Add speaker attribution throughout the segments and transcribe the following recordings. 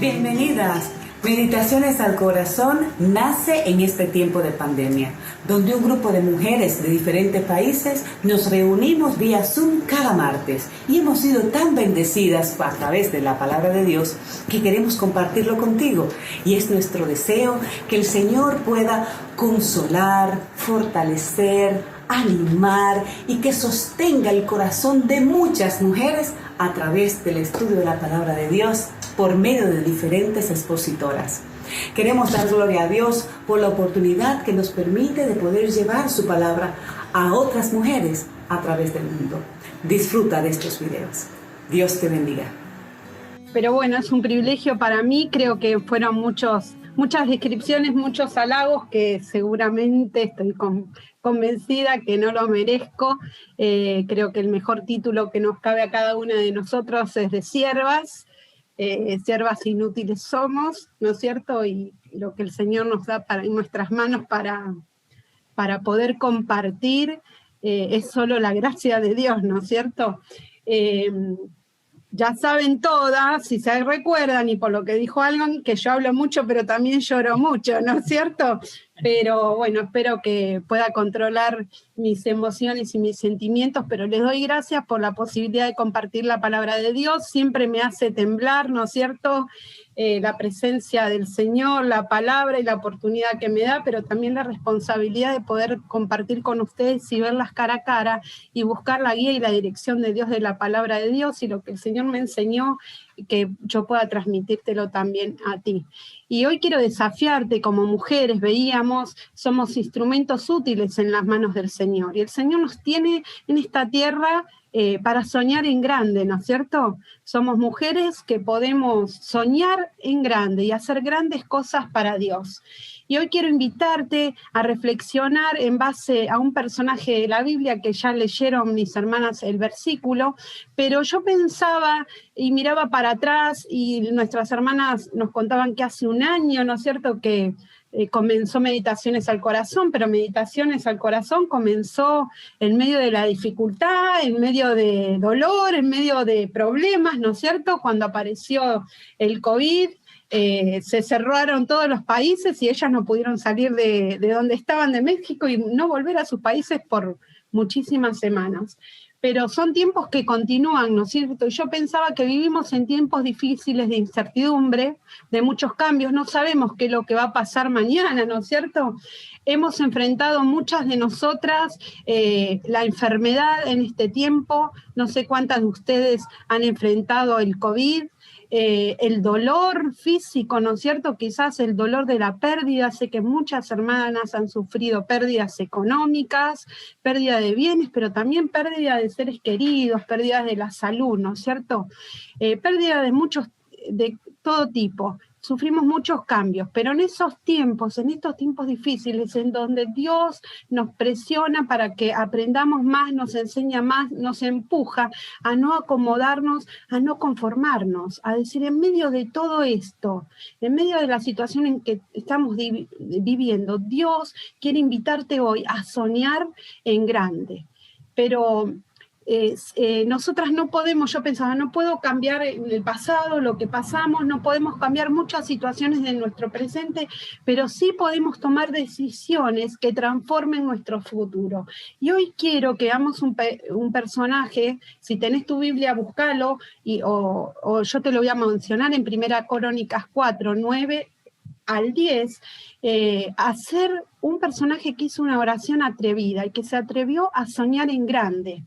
Speaker 1: Bienvenidas. Meditaciones al Corazón nace en este tiempo de pandemia, donde un grupo de mujeres de diferentes países nos reunimos vía Zoom cada martes y hemos sido tan bendecidas a través de la palabra de Dios que queremos compartirlo contigo. Y es nuestro deseo que el Señor pueda consolar, fortalecer, animar y que sostenga el corazón de muchas mujeres a través del estudio de la palabra de Dios por medio de diferentes expositoras. Queremos dar gloria a Dios por la oportunidad que nos permite de poder llevar su palabra a otras mujeres a través del mundo. Disfruta de estos videos. Dios te bendiga.
Speaker 2: Pero bueno, es un privilegio para mí. Creo que fueron muchas descripciones, muchos halagos que seguramente estoy convencida que no lo merezco. Creo que el mejor título que nos cabe a cada una de nosotros es de siervas. Siervas inútiles somos, ¿no es cierto? Y lo que el Señor nos da en nuestras manos para poder compartir es solo la gracia de Dios, ¿no es cierto? Ya saben todas, si se recuerdan, y por lo que dijo Algon, que yo hablo mucho, pero también lloro mucho, ¿no es cierto? Pero bueno, espero que pueda controlar mis emociones y mis sentimientos, pero les doy gracias por la posibilidad de compartir la palabra de Dios. Siempre me hace temblar, ¿no es cierto? La presencia del Señor, la palabra y la oportunidad que me da, pero también la responsabilidad de poder compartir con ustedes y verlas cara a cara y buscar la guía y la dirección de Dios, de la palabra de Dios y lo que el Señor me enseñó, que yo pueda transmitírtelo también a ti. Y hoy quiero desafiarte. Como mujeres, veíamos, somos instrumentos útiles en las manos del Señor, y el Señor nos tiene en esta tierra para soñar en grande, ¿no es cierto? Somos mujeres que podemos soñar en grande y hacer grandes cosas para Dios. Y hoy quiero invitarte a reflexionar en base a un personaje de la Biblia que ya leyeron mis hermanas el versículo, pero yo pensaba y miraba para atrás, y nuestras hermanas nos contaban que hace un año, ¿no es cierto?, que comenzó Meditaciones al Corazón, pero Meditaciones al Corazón comenzó en medio de la dificultad, en medio de dolor, en medio de problemas, ¿no es cierto?, cuando apareció el COVID. Se cerraron todos los países y ellas no pudieron salir de donde estaban, de México, y no volver a sus países por muchísimas semanas. Pero son tiempos que continúan, ¿no es cierto? Y yo pensaba que vivimos en tiempos difíciles de incertidumbre, de muchos cambios. No sabemos qué es lo que va a pasar mañana, ¿no es cierto? Hemos enfrentado muchas de nosotras la enfermedad en este tiempo. No sé cuántas de ustedes han enfrentado el COVID. El dolor físico, ¿no es cierto? Quizás el dolor de la pérdida. Sé que muchas hermanas han sufrido pérdidas económicas, pérdida de bienes, pero también pérdida de seres queridos, pérdida de la salud, ¿no es cierto? Pérdida de todo tipo. Sufrimos muchos cambios, pero en estos tiempos difíciles, en donde Dios nos presiona para que aprendamos más, nos enseña más, nos empuja a no acomodarnos, a no conformarnos, a decir, en medio de todo esto, en medio de la situación en que estamos viviendo, Dios quiere invitarte hoy a soñar en grande. Pero nosotras no podemos, yo pensaba, no puedo cambiar en el pasado lo que pasamos, no podemos cambiar muchas situaciones de nuestro presente, pero sí podemos tomar decisiones que transformen nuestro futuro. Y hoy quiero que hagamos un personaje. Si tenés tu Biblia, búscalo, o yo te lo voy a mencionar en 1 Crónicas 4, 9 al 10, hacer un personaje que hizo una oración atrevida y que se atrevió a soñar en grande,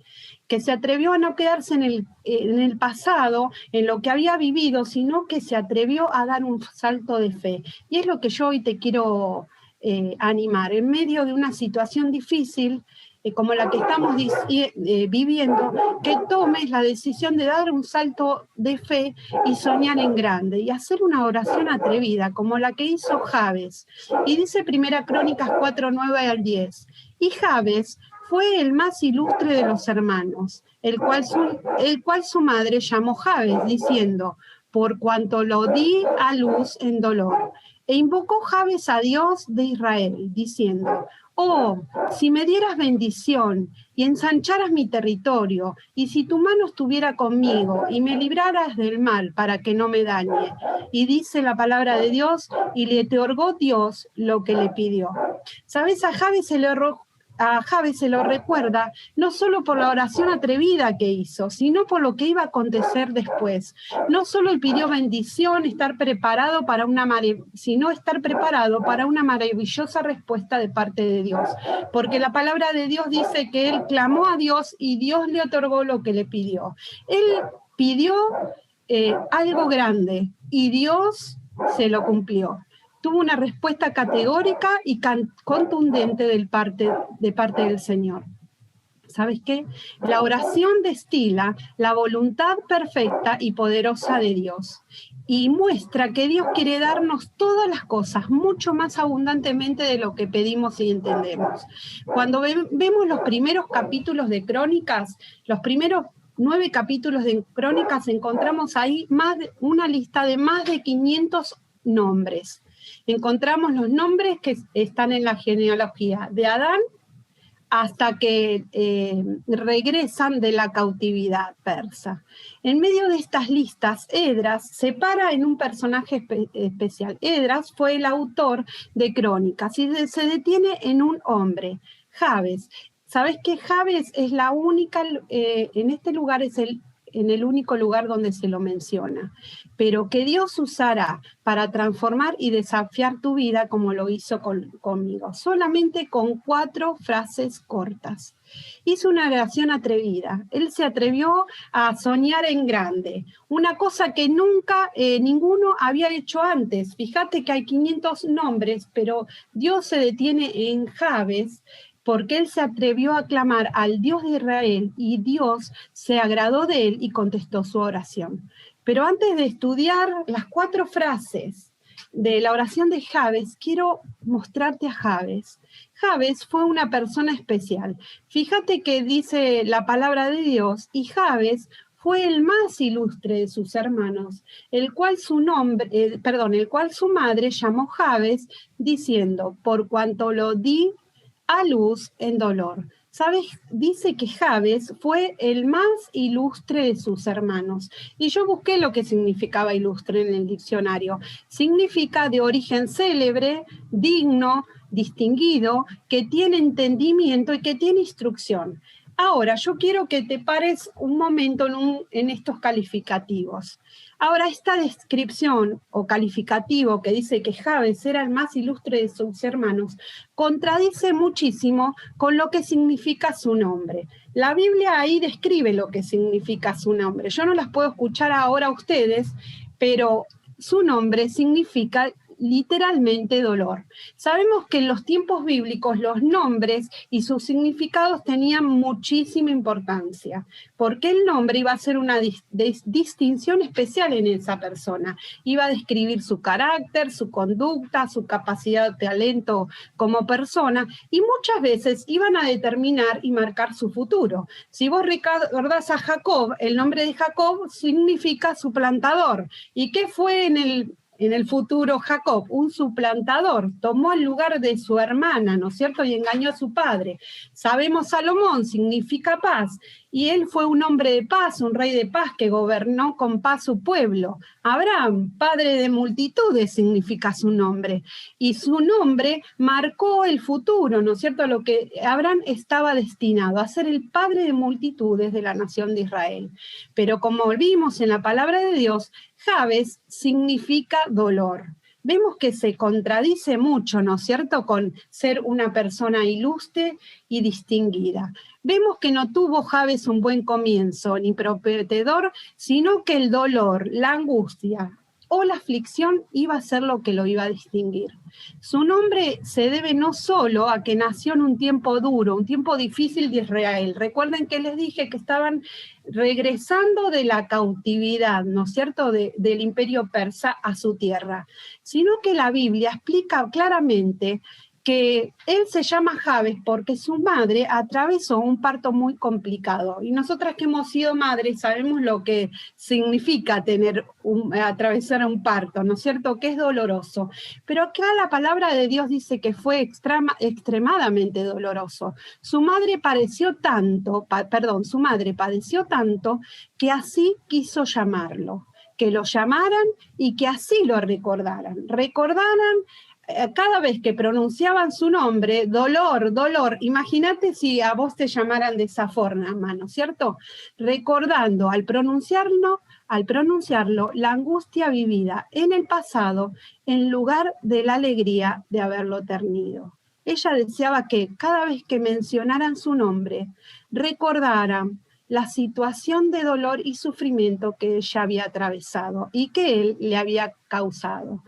Speaker 2: que se atrevió a no quedarse en el pasado, en lo que había vivido, sino que se atrevió a dar un salto de fe. Y es lo que yo hoy te quiero animar. En medio de una situación difícil, como la que estamos viviendo, que tomes la decisión de dar un salto de fe y soñar en grande, y hacer una oración atrevida, como la que hizo Jabes. Y dice 1 Crónicas 4, 9 al 10, y Jabes fue el más ilustre de los hermanos, el cual su madre llamó Jabes, diciendo, por cuanto lo di a luz en dolor. E invocó Jabes a Dios de Israel, diciendo, oh, si me dieras bendición y ensancharas mi territorio, y si tu mano estuviera conmigo y me libraras del mal para que no me dañe, Y dice la palabra de Dios, y le otorgó Dios lo que le pidió. ¿Sabes? A Jabes se lo recuerda no solo por la oración atrevida que hizo, sino por lo que iba a acontecer después. No solo él pidió bendición, sino estar preparado para una maravillosa respuesta de parte de Dios. Porque la palabra de Dios dice que él clamó a Dios y Dios le otorgó lo que le pidió. Él pidió algo grande y Dios se lo cumplió. Tuvo una respuesta categórica y contundente de parte del Señor. ¿Sabes qué? La oración destila la voluntad perfecta y poderosa de Dios y muestra que Dios quiere darnos todas las cosas mucho más abundantemente de lo que pedimos y entendemos. Cuando vemos los primeros capítulos de Crónicas, los primeros 9 capítulos de Crónicas, encontramos ahí una lista de más de 500 nombres. Encontramos los nombres que están en la genealogía de Adán hasta que regresan de la cautividad persa. En medio de estas listas, Esdras se para en un personaje especial. Esdras fue el autor de Crónicas y se detiene en un hombre, Jabes. ¿Sabes que Jabes es la única, en este lugar en el único lugar donde se lo menciona, pero que Dios usará para transformar y desafiar tu vida como lo hizo conmigo, solamente con 4 frases cortas. Hizo una oración atrevida, él se atrevió a soñar en grande, una cosa que nunca ninguno había hecho antes. Fíjate que hay 500 nombres, pero Dios se detiene en Jabes, porque él se atrevió a clamar al Dios de Israel y Dios se agradó de él y contestó su oración. Pero antes de estudiar las 4 frases de la oración de Jabes, quiero mostrarte a Jabes. Jabes fue una persona especial. Fíjate que dice la palabra de Dios, y Jabes fue el más ilustre de sus hermanos, el cual su madre llamó Jabes, diciendo, por cuanto lo di a luz en dolor. ¿Sabes? Dice que Jabes fue el más ilustre de sus hermanos. Y yo busqué lo que significaba ilustre en el diccionario. Significa de origen célebre, digno, distinguido, que tiene entendimiento y que tiene instrucción. Ahora, yo quiero que te pares un momento en estos calificativos. Ahora, esta descripción o calificativo que dice que Jabes era el más ilustre de sus hermanos, contradice muchísimo con lo que significa su nombre. La Biblia ahí describe lo que significa su nombre. Yo no las puedo escuchar ahora a ustedes, pero su nombre significa literalmente dolor. Sabemos que en los tiempos bíblicos los nombres y sus significados tenían muchísima importancia, porque el nombre iba a ser una distinción especial en esa persona, iba a describir su carácter, su conducta, su capacidad de talento como persona, y muchas veces iban a determinar y marcar su futuro. Si vos recordás a Jacob, el nombre de Jacob significa suplantador. ¿Y qué fue en el futuro Jacob? Un suplantador, tomó el lugar de su hermana, ¿no es cierto? Y engañó a su padre. Sabemos Salomón, significa paz, y él fue un hombre de paz, un rey de paz que gobernó con paz su pueblo. Abraham, padre de multitudes, significa su nombre, y su nombre marcó el futuro, ¿no es cierto? Lo que Abraham estaba destinado a ser el padre de multitudes de la nación de Israel. Pero como vimos en la palabra de Dios, Jabes significa dolor. Vemos que se contradice mucho, ¿no es cierto?, con ser una persona ilustre y distinguida. Vemos que no tuvo Jabes un buen comienzo, ni prometedor, sino que el dolor, la angustia o la aflicción iba a ser lo que lo iba a distinguir. Su nombre se debe no solo a que nació en un tiempo duro, un tiempo difícil de Israel. Recuerden que les dije que estaban regresando de la cautividad, ¿no es cierto?, del imperio persa a su tierra, sino que la Biblia explica claramente que él se llama Jabes porque su madre atravesó un parto muy complicado. Y nosotras que hemos sido madres sabemos lo que significa atravesar un parto, ¿no es cierto?, que es doloroso. Pero acá la palabra de Dios dice que fue extremadamente doloroso. Su madre padeció tanto que así quiso llamarlo. que lo llamaran y que así lo recordaran. Recordaran cada vez que pronunciaban su nombre, dolor, dolor. Imagínate si a vos te llamaran de esa forma, ¿no es cierto? Recordando al pronunciarlo, la angustia vivida en el pasado en lugar de la alegría de haberlo tenido. Ella deseaba que cada vez que mencionaran su nombre, recordaran la situación de dolor y sufrimiento que ella había atravesado y que él le había causado.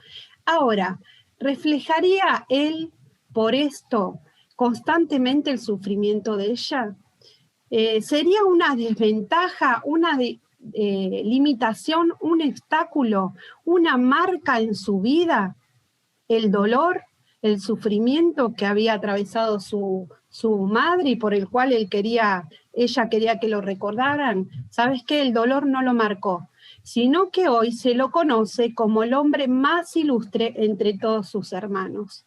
Speaker 2: Ahora, ¿reflejaría él por esto constantemente el sufrimiento de ella? ¿Sería una desventaja, una limitación, un obstáculo, una marca en su vida? El dolor, el sufrimiento que había atravesado su madre y por el cual ella quería que lo recordaran. ¿Sabes qué? El dolor no lo marcó, sino que hoy se lo conoce como el hombre más ilustre entre todos sus hermanos.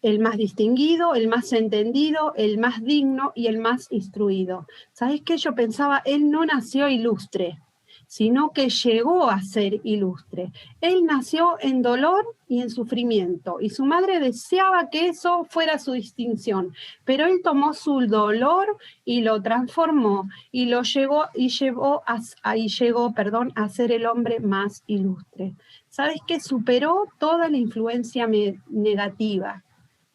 Speaker 2: El más distinguido, el más entendido, el más digno y el más instruido. ¿Sabes qué? Yo pensaba, él no nació ilustre, sino que llegó a ser ilustre. Él nació en dolor y en sufrimiento, y su madre deseaba que eso fuera su distinción, pero él tomó su dolor y lo transformó y llegó a ser el hombre más ilustre. ¿Sabes qué? Superó toda la influencia negativa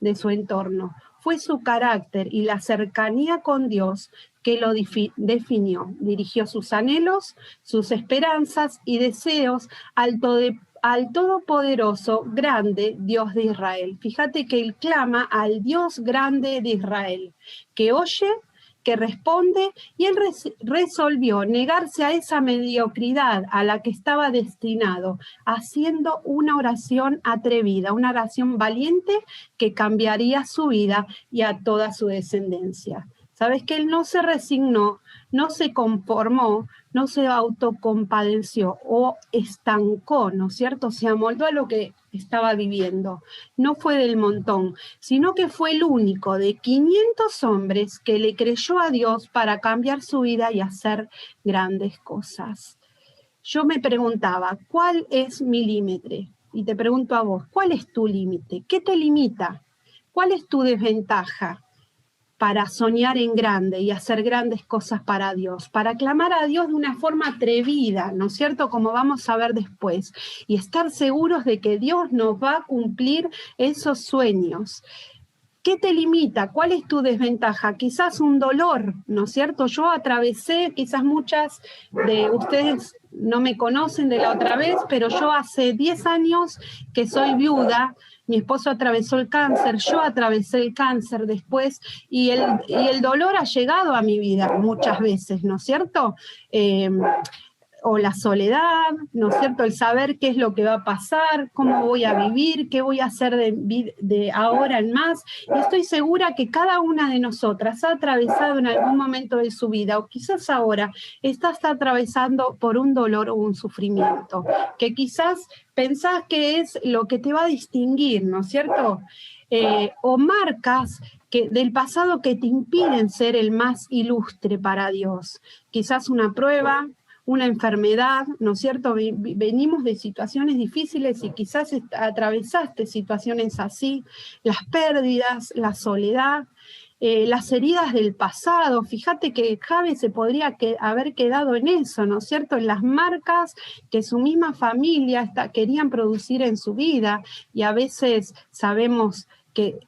Speaker 2: de su entorno. Fue su carácter y la cercanía con Dios que lo definió. Dirigió sus anhelos, sus esperanzas y deseos al todopoderoso, grande Dios de Israel. Fíjate que él clama al Dios grande de Israel, que oye, que responde, y él resolvió negarse a esa mediocridad a la que estaba destinado, haciendo una oración atrevida, una oración valiente que cambiaría su vida y a toda su descendencia. ¿Sabes que él no se resignó, no se conformó, no se autocompadeció o estancó, ¿no es cierto? Se amoldó a lo que estaba viviendo. No fue del montón, sino que fue el único de 500 hombres que le creyó a Dios para cambiar su vida y hacer grandes cosas. Yo me preguntaba, ¿cuál es mi límite? Y te pregunto a vos, ¿cuál es tu límite? ¿Qué te limita? ¿Cuál es tu desventaja para soñar en grande y hacer grandes cosas para Dios, para clamar a Dios de una forma atrevida, ¿no es cierto? Como vamos a ver después, y estar seguros de que Dios nos va a cumplir esos sueños. ¿Qué te limita? ¿Cuál es tu desventaja? Quizás un dolor, ¿no es cierto? Yo atravesé, quizás muchas de ustedes no me conocen de la otra vez, pero yo hace 10 años que soy viuda. Mi esposo atravesó el cáncer, yo atravesé el cáncer después y el dolor ha llegado a mi vida muchas veces, ¿no es cierto? O la soledad, ¿no es cierto? El saber qué es lo que va a pasar, cómo voy a vivir, qué voy a hacer de ahora en más. Y estoy segura que cada una de nosotras ha atravesado en algún momento de su vida, o quizás ahora estás atravesando por un dolor o un sufrimiento, que quizás pensás que es lo que te va a distinguir, ¿no es cierto? O marcas del pasado que te impiden ser el más ilustre para Dios. Quizás una prueba, una enfermedad, ¿no es cierto? Venimos de situaciones difíciles y quizás atravesaste situaciones así, las pérdidas, la soledad, las heridas del pasado. Fíjate que Jabe se podría haber quedado en eso, ¿no es cierto? En las marcas que su misma familia querían producir en su vida, y a veces sabemos que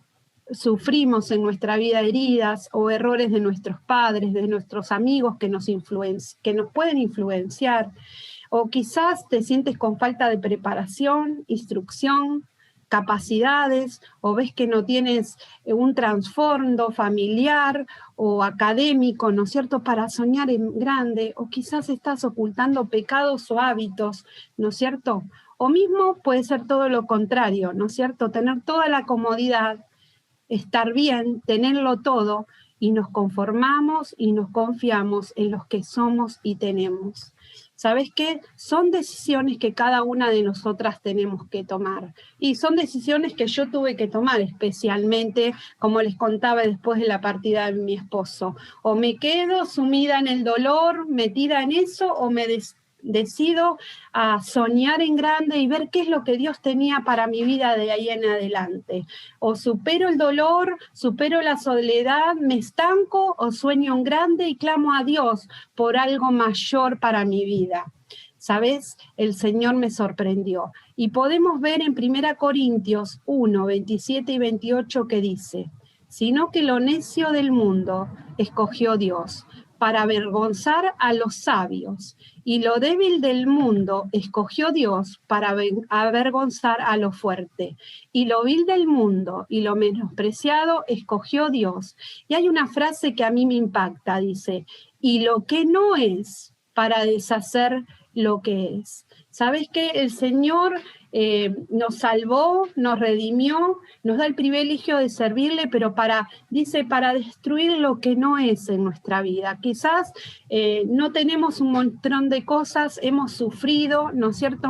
Speaker 2: sufrimos en nuestra vida heridas o errores de nuestros padres, de nuestros amigos que nos pueden influenciar, o quizás te sientes con falta de preparación, instrucción, capacidades, o ves que no tienes un trasfondo familiar o académico, ¿no es cierto?, para soñar en grande, o quizás estás ocultando pecados o hábitos, ¿no es cierto? O mismo puede ser todo lo contrario, ¿no es cierto?, tener toda la comodidad, estar bien, tenerlo todo, y nos conformamos y nos confiamos en los que somos y tenemos. ¿Sabes qué? Son decisiones que cada una de nosotras tenemos que tomar. Y son decisiones que yo tuve que tomar, especialmente, como les contaba, después de la partida de mi esposo. O me quedo sumida en el dolor, metida en eso, o me decido a soñar en grande y ver qué es lo que Dios tenía para mi vida de ahí en adelante. O supero el dolor, supero la soledad, me estanco o sueño en grande y clamo a Dios por algo mayor para mi vida. ¿Sabes? El Señor me sorprendió. Y podemos ver en 1 Corintios 1, 27 y 28 que dice: sino que lo necio del mundo escogió Dios para avergonzar a los sabios, y lo débil del mundo escogió Dios para avergonzar a lo fuerte, y lo vil del mundo y lo menospreciado escogió Dios. Y hay una frase que a mí me impacta, dice: y lo que no es, para deshacer lo que es. ¿Sabes qué? El Señor nos salvó, nos redimió, nos da el privilegio de servirle, pero dice, para destruir lo que no es en nuestra vida. Quizás no tenemos un montón de cosas, hemos sufrido, ¿no es cierto?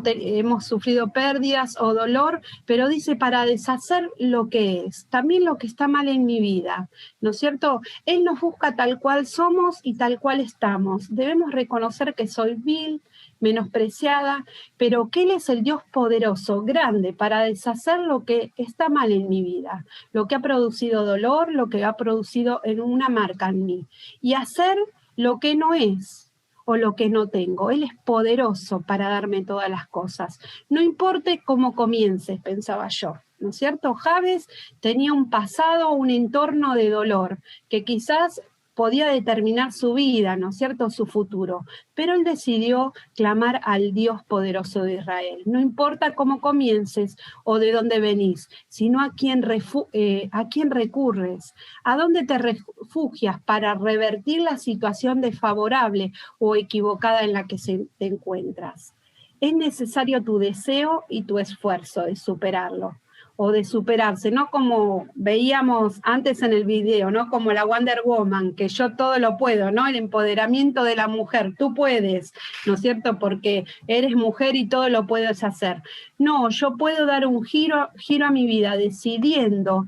Speaker 2: Hemos sufrido pérdidas o dolor, pero dice, para deshacer lo que es, también lo que está mal en mi vida, ¿no es cierto? Él nos busca tal cual somos y tal cual estamos. Debemos reconocer que soy vil, menospreciada, pero que Él es el Dios poderoso, grande, para deshacer lo que está mal en mi vida, lo que ha producido dolor, lo que ha producido en una marca en mí, y hacer lo que no es o lo que no tengo. Él es poderoso para darme todas las cosas. No importe cómo comiences, pensaba yo, ¿no es cierto? Jabes tenía un pasado, un entorno de dolor, que quizás podía determinar su vida, ¿no es cierto?, su futuro, pero él decidió clamar al Dios poderoso de Israel. No importa cómo comiences o de dónde venís, sino a quién recurres, a dónde te refugias para revertir la situación desfavorable o equivocada en la que te encuentras. Es necesario tu deseo y tu esfuerzo de superarlo, o de superarse, no como veíamos antes en el video, ¿no? Como la Wonder Woman, que yo todo lo puedo, ¿no? El empoderamiento de la mujer, tú puedes, ¿no es cierto? Porque eres mujer y todo lo puedes hacer. No, yo puedo dar un giro a mi vida decidiendo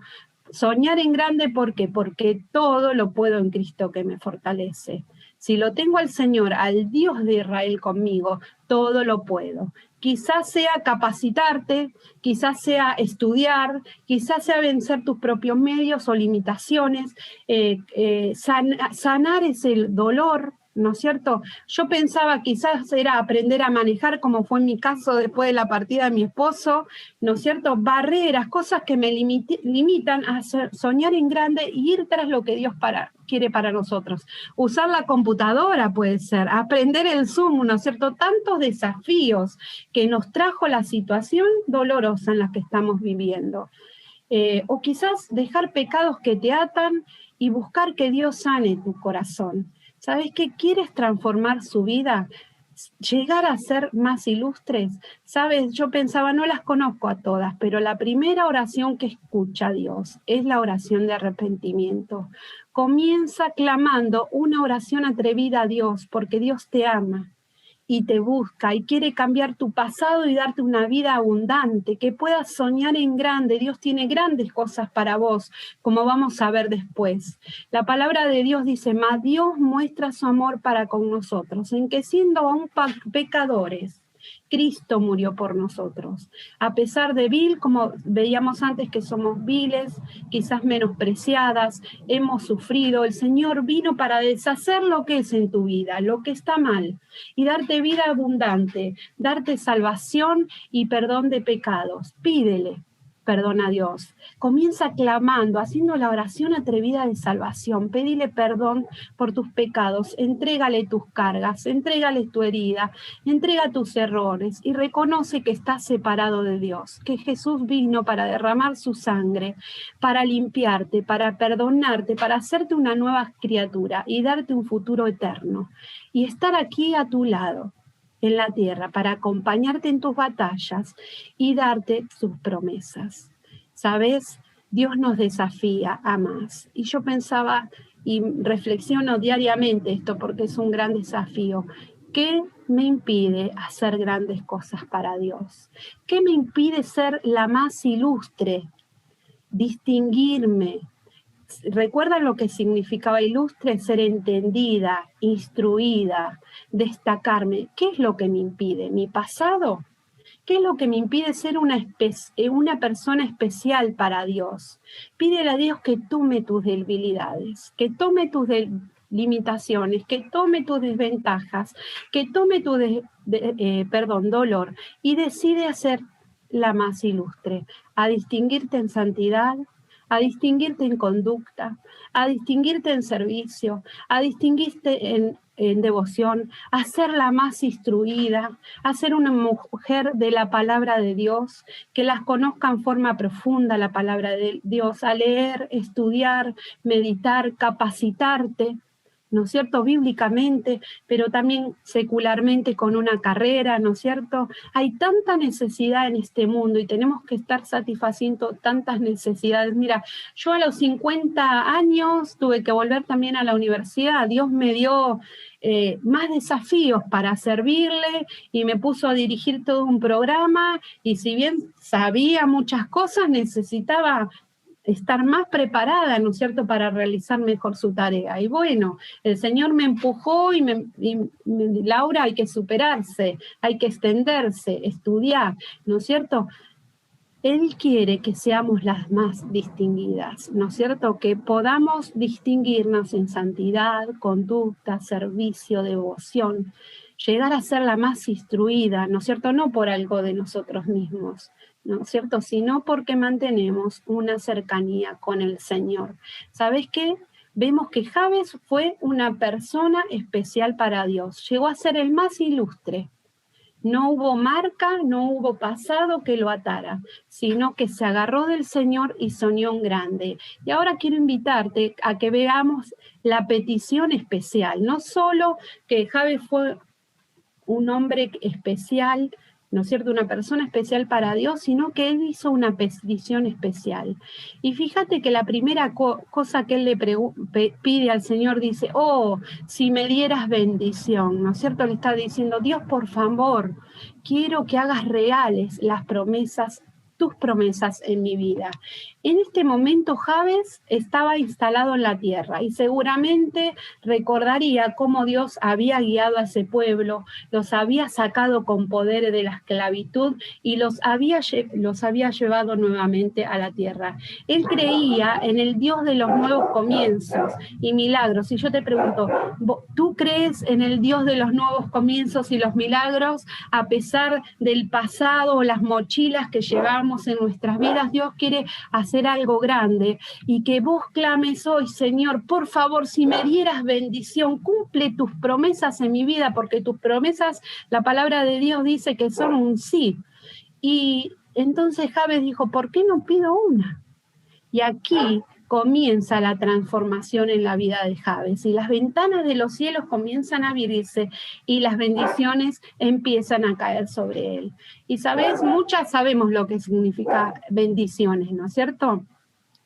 Speaker 2: soñar en grande. ¿Por qué? Porque todo lo puedo en Cristo que me fortalece. Si lo tengo al Señor, al Dios de Israel conmigo, todo lo puedo. Quizás sea capacitarte, quizás sea estudiar, quizás sea vencer tus propios medios o limitaciones, sanar ese dolor, ¿no es cierto? Yo pensaba quizás era aprender a manejar, como fue en mi caso después de la partida de mi esposo, ¿no es cierto? Barreras, cosas que me limitan a soñar en grande y ir tras lo que Dios quiere para nosotros. Usar la computadora puede ser, aprender el Zoom, ¿no es cierto? Tantos desafíos que nos trajo la situación dolorosa en la que estamos viviendo. O quizás dejar pecados que te atan y buscar que Dios sane tu corazón. ¿Sabes qué? ¿Quieres transformar su vida? Llegar a ser más ilustres. ¿Sabes? Yo pensaba, no las conozco a todas, pero la primera oración que escucha Dios es la oración de arrepentimiento. Comienza clamando una oración atrevida a Dios, porque Dios te ama y te busca y quiere cambiar tu pasado y darte una vida abundante, que puedas soñar en grande. Dios tiene grandes cosas para vos, como vamos a ver después. La palabra de Dios dice, mas Dios muestra su amor para con nosotros, en que siendo aún pecadores, Cristo murió por nosotros. A pesar de vil, como veíamos antes que somos viles, quizás menospreciadas, hemos sufrido, el Señor vino para deshacer lo que es en tu vida, lo que está mal, y darte vida abundante, darte salvación y perdón de pecados. Pídele perdón a Dios. Comienza clamando, haciendo la oración atrevida de salvación. Pedile perdón por tus pecados, entrégale tus cargas, entrégale tu herida, entrega tus errores y reconoce que estás separado de Dios, que Jesús vino para derramar su sangre, para limpiarte, para perdonarte, para hacerte una nueva criatura y darte un futuro eterno. Y estar aquí a tu lado, en la tierra, para acompañarte en tus batallas y darte sus promesas. ¿Sabes? Dios nos desafía a más. Y yo pensaba y reflexiono diariamente esto porque es un gran desafío. ¿Qué me impide hacer grandes cosas para Dios? ¿Qué me impide ser la más ilustre? Distinguirme, ¿Recuerdan lo que significaba ilustre? Ser entendida, instruida, destacarme. ¿Qué es lo que me impide? ¿Mi pasado? ¿Qué es lo que me impide ser una persona especial para Dios? Pídele a Dios que tome tus debilidades, que tome tus limitaciones, que tome tus desventajas, que tome tu dolor y decide hacer la más ilustre, a distinguirte en santidad, a distinguirte en conducta, a distinguirte en servicio, a distinguirte en devoción, a ser la más instruida, a ser una mujer de la palabra de Dios, que las conozca en forma profunda la palabra de Dios, a leer, estudiar, meditar, capacitarte, ¿no es cierto?, bíblicamente, pero también secularmente con una carrera, ¿no es cierto? Hay tanta necesidad en este mundo y tenemos que estar satisfaciendo tantas necesidades. Mira, yo a los 50 años tuve que volver también a la universidad. Dios me dio más desafíos para servirle y me puso a dirigir todo un programa, y si bien sabía muchas cosas, necesitaba estar más preparada, ¿no es cierto?, para realizar mejor su tarea. Y bueno, el Señor me empujó Laura, hay que superarse, hay que extenderse, estudiar, ¿no es cierto? Él quiere que seamos las más distinguidas, ¿no es cierto?, que podamos distinguirnos en santidad, conducta, servicio, devoción, llegar a ser la más instruida, ¿no es cierto?, no por algo de nosotros mismos, ¿no es cierto?, sino porque mantenemos una cercanía con el Señor. ¿Sabes qué? Vemos que Jabes fue una persona especial para Dios, llegó a ser el más ilustre. No hubo marca, no hubo pasado que lo atara, sino que se agarró del Señor y soñó en grande. Y ahora quiero invitarte a que veamos la petición especial, no solo que Jabes fue un hombre especial, ¿no es cierto?, una persona especial para Dios, sino que él hizo una petición especial. Y fíjate que la primera cosa que él le pide al Señor, dice, oh, si me dieras bendición, ¿no es cierto? Le está diciendo, Dios, por favor, quiero que hagas reales las promesas, tus promesas en mi vida. En este momento Jabes estaba instalado en la tierra y seguramente recordaría cómo Dios había guiado a ese pueblo, los había sacado con poder de la esclavitud y los había llevado nuevamente a la tierra. Él creía en el Dios de los nuevos comienzos y milagros. Y yo te pregunto, ¿tú crees en el Dios de los nuevos comienzos y los milagros a pesar del pasado o las mochilas que llevamos en nuestras vidas? Dios quiere hacer algo grande y que vos clames hoy, Señor, por favor, si me dieras bendición, cumple tus promesas en mi vida, porque tus promesas, la palabra de Dios dice que son un sí. Y entonces Jabes dijo, ¿por qué no pido una? Y aquí comienza la transformación en la vida de Jabes, y las ventanas de los cielos comienzan a abrirse y las bendiciones empiezan a caer sobre él. Y sabes, muchas sabemos lo que significa bendiciones, ¿no es cierto?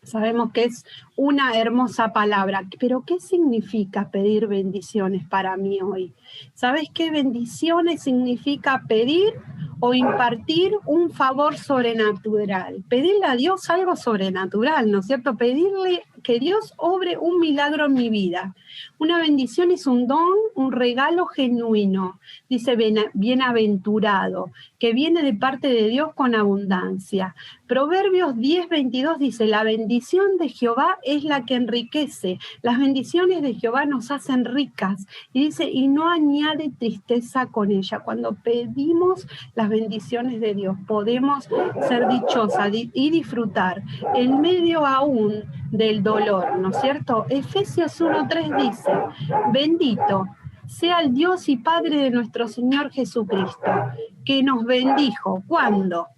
Speaker 2: Sabemos que es una hermosa palabra, pero ¿qué significa pedir bendiciones para mí hoy? ¿Sabes qué bendiciones significa pedir o impartir un favor sobrenatural? Pedirle a Dios algo sobrenatural, ¿no es cierto? Pedirle que Dios obre un milagro en mi vida. Una bendición es un don, un regalo genuino, dice bienaventurado, que viene de parte de Dios con abundancia. Proverbios 10:22 dice, la bendición de Jehová es la que enriquece. Las bendiciones de Jehová nos hacen ricas. Y dice, y no añade tristeza con ella. Cuando pedimos las bendiciones de Dios, podemos ser dichosas y disfrutar en medio aún del dolor, ¿no es cierto? Efesios 1:3 dice, bendito sea el Dios y Padre de nuestro Señor Jesucristo, que nos bendijo. ¿Cuándo?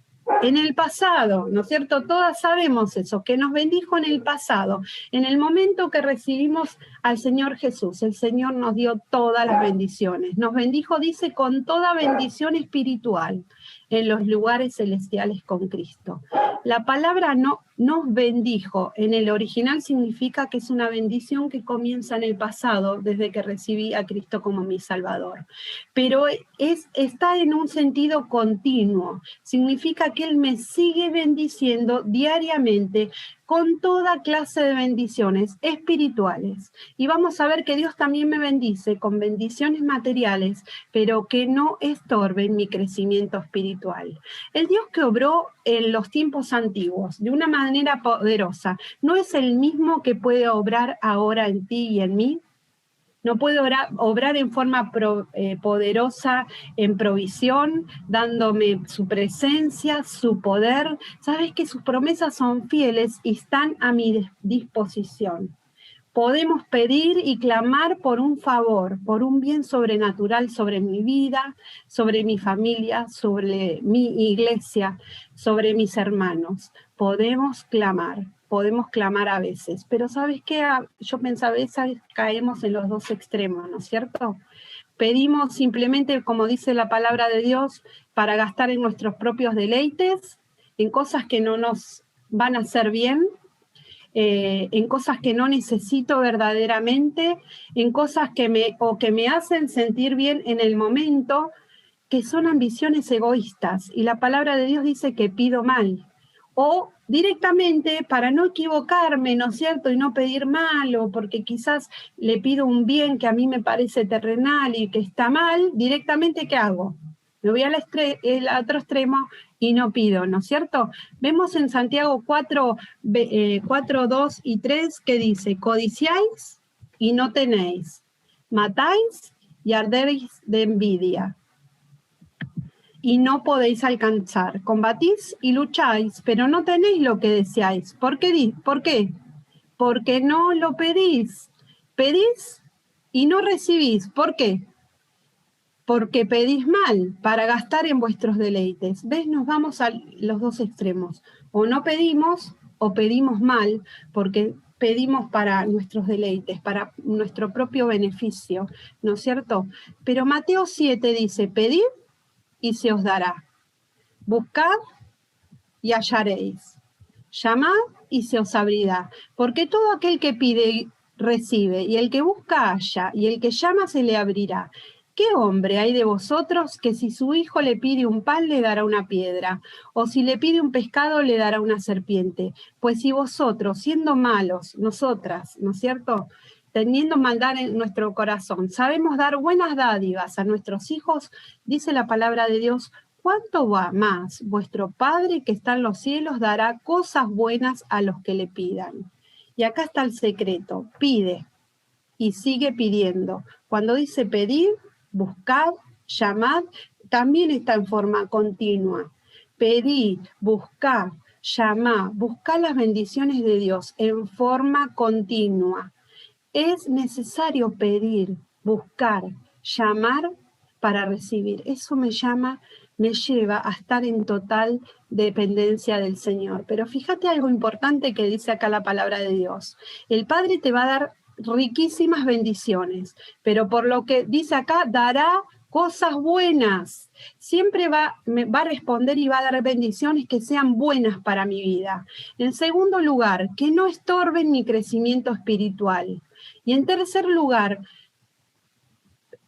Speaker 2: En el pasado, ¿no es cierto? Todas sabemos eso, que nos bendijo en el pasado. En el momento que recibimos al Señor Jesús, el Señor nos dio todas las bendiciones. Nos bendijo, dice, con toda bendición espiritual en los lugares celestiales con Cristo. La palabra no nos bendijo en el original significa que es una bendición que comienza en el pasado, desde que recibí a Cristo como mi Salvador. Pero está en un sentido continuo. Significa que Él me sigue bendiciendo diariamente con toda clase de bendiciones espirituales. Y vamos a ver que Dios también me bendice con bendiciones materiales, pero que no estorben mi crecimiento espiritual. El Dios que obró en los tiempos antiguos de una manera poderosa, ¿no es el mismo que puede obrar ahora en ti y en mí? No puede obrar en forma poderosa, en provisión, dándome su presencia, su poder. Sabes que sus promesas son fieles y están a mi disposición. Podemos pedir y clamar por un favor, por un bien sobrenatural sobre mi vida, sobre mi familia, sobre mi iglesia, sobre mis hermanos. Podemos clamar a veces, pero ¿sabes qué? Yo pensaba, a veces caemos en los dos extremos, ¿no es cierto? Pedimos simplemente, como dice la palabra de Dios, para gastar en nuestros propios deleites, en cosas que no nos van a hacer bien, en cosas que no necesito verdaderamente, en cosas que me hacen sentir bien en el momento, que son ambiciones egoístas. Y la palabra de Dios dice que pido mal. O directamente, para no equivocarme, ¿no es cierto? Y no pedir mal, o porque quizás le pido un bien que a mí me parece terrenal y que está mal, directamente, ¿qué hago? Me voy al otro extremo y no pido, ¿no es cierto? Vemos en Santiago 4, 2 y 3 que dice: codiciáis y no tenéis, matáis y ardéis de envidia, y no podéis alcanzar. Combatís y lucháis, pero no tenéis lo que deseáis. ¿Por qué? Porque no lo pedís. Pedís y no recibís. ¿Por qué? Porque pedís mal para gastar en vuestros deleites. ¿Ves? Nos vamos a los dos extremos. O no pedimos o pedimos mal porque pedimos para nuestros deleites, para nuestro propio beneficio, ¿no es cierto? Pero Mateo 7 dice: pedid y se os dará. Buscad y hallaréis. Llamad y se os abrirá. Porque todo aquel que pide recibe, y el que busca halla, y el que llama se le abrirá. ¿Qué hombre hay de vosotros que si su hijo le pide un pan le dará una piedra? O si le pide un pescado le dará una serpiente? Pues si vosotros, siendo malos, nosotras, ¿no es cierto?, teniendo maldad en nuestro corazón, sabemos dar buenas dádivas a nuestros hijos, dice la palabra de Dios, ¿cuánto va más vuestro Padre que está en los cielos dará cosas buenas a los que le pidan? Y acá está el secreto: pide y sigue pidiendo. Cuando dice pedir, buscad, llamad, también está en forma continua. Pedid, buscad, llamad, buscad las bendiciones de Dios en forma continua. Es necesario pedir, buscar, llamar para recibir. Eso me lleva a estar en total dependencia del Señor. Pero fíjate algo importante que dice acá la palabra de Dios. El Padre te va a dar riquísimas bendiciones, pero por lo que dice acá, dará cosas buenas. Siempre me va a responder y va a dar bendiciones que sean buenas para mi vida. En segundo lugar, que no estorben mi crecimiento espiritual. Y en tercer lugar,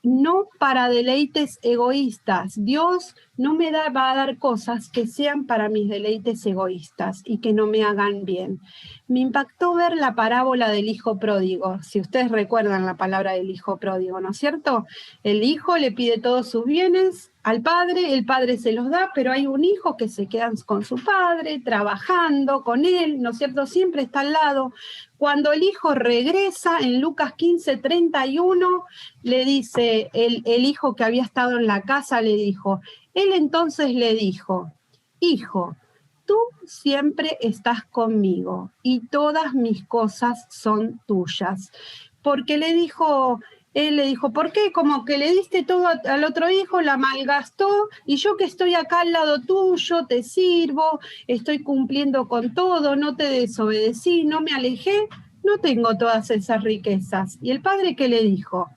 Speaker 2: no para deleites egoístas. Dios no me va a dar cosas que sean para mis deleites egoístas y que no me hagan bien. Me impactó ver la parábola del hijo pródigo. Si ustedes recuerdan la palabra del hijo pródigo, ¿no es cierto? El hijo le pide todos sus bienes al padre, el padre se los da, pero hay un hijo que se queda con su padre, trabajando con él, ¿no es cierto? Siempre está al lado. Cuando el hijo regresa, en Lucas 15:31, le dice el hijo que había estado en la casa, le dijo, él entonces le dijo: hijo, tú siempre estás conmigo y todas mis cosas son tuyas. Porque él le dijo, ¿por qué? Como que le diste todo al otro hijo, la malgastó, y yo que estoy acá al lado tuyo, te sirvo, estoy cumpliendo con todo, no te desobedecí, no me alejé, no tengo todas esas riquezas. Y el padre, ¿qué le dijo?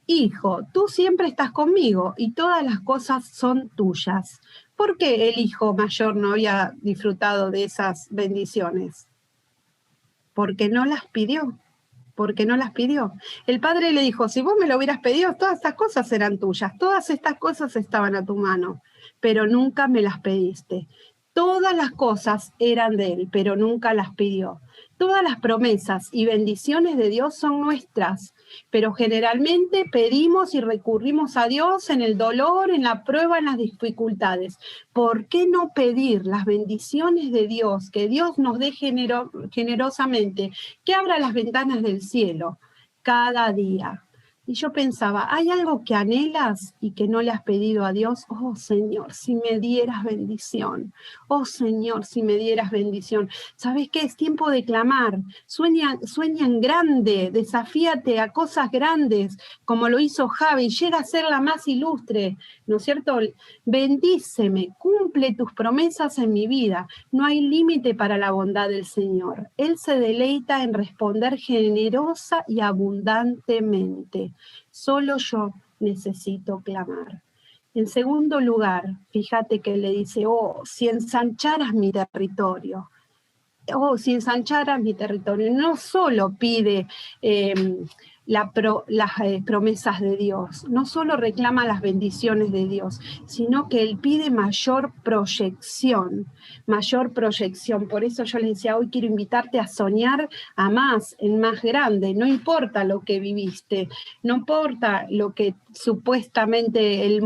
Speaker 2: Hijo, tú siempre estás conmigo y todas las cosas son tuyas. ¿Por qué el hijo mayor no había disfrutado de esas bendiciones? Porque no las pidió. Porque no las pidió. El padre le dijo, si vos me lo hubieras pedido, todas estas cosas eran tuyas, todas estas cosas estaban a tu mano, pero nunca me las pediste. Todas las cosas eran de Él, pero nunca las pidió. Todas las promesas y bendiciones de Dios son nuestras, pero generalmente pedimos y recurrimos a Dios en el dolor, en la prueba, en las dificultades. ¿Por qué no pedir las bendiciones de Dios, que Dios nos dé generosamente, que abra las ventanas del cielo cada día? Y yo pensaba, ¿hay algo que anhelas y que no le has pedido a Dios? Oh Señor, si me dieras bendición. Oh Señor, si me dieras bendición. ¿Sabes qué? Es tiempo de clamar. Sueña en grande, desafíate a cosas grandes, como lo hizo Javi. Llega a ser la más ilustre, ¿no es cierto? Bendíceme, cumple tus promesas en mi vida. No hay límite para la bondad del Señor. Él se deleita en responder generosa y abundantemente. Solo yo necesito clamar. En segundo lugar, fíjate que le dice, oh, si ensancharas mi territorio. Oh, si ensancharas mi territorio. No solo pide las promesas de Dios, no solo reclama las bendiciones de Dios, sino que Él pide mayor proyección. Por eso yo le decía, hoy quiero invitarte a soñar a más, en más grande. No importa lo que viviste, no importa lo que supuestamente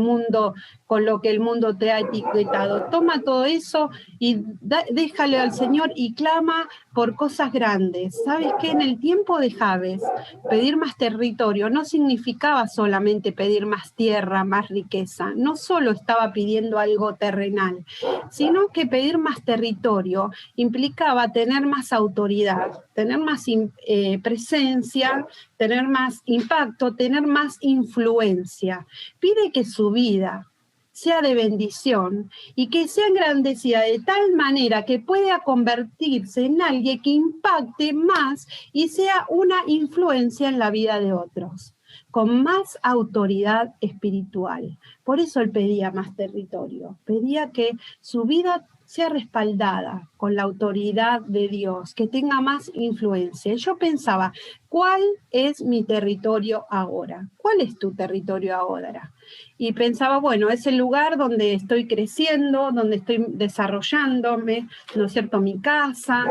Speaker 2: con lo que el mundo te ha etiquetado. Toma todo eso y déjale al Señor y clama por cosas grandes. ¿Sabes qué? En el tiempo de Jabes, pedir más territorio no significaba solamente pedir más tierra, más riqueza. No solo estaba pidiendo algo terrenal, sino que pedir más territorio implicaba tener más autoridad, tener más presencia, tener más impacto, tener más influencia. Pide que su vida sea de bendición y que sea engrandecida de tal manera que pueda convertirse en alguien que impacte más y sea una influencia en la vida de otros, con más autoridad espiritual. Por eso él pedía más territorio, pedía que su vida sea respaldada con la autoridad de Dios, que tenga más influencia. Y yo pensaba, ¿cuál es mi territorio ahora? ¿Cuál es tu territorio ahora? Y pensaba, bueno, es el lugar donde estoy creciendo, donde estoy desarrollándome, ¿no es cierto? Mi casa,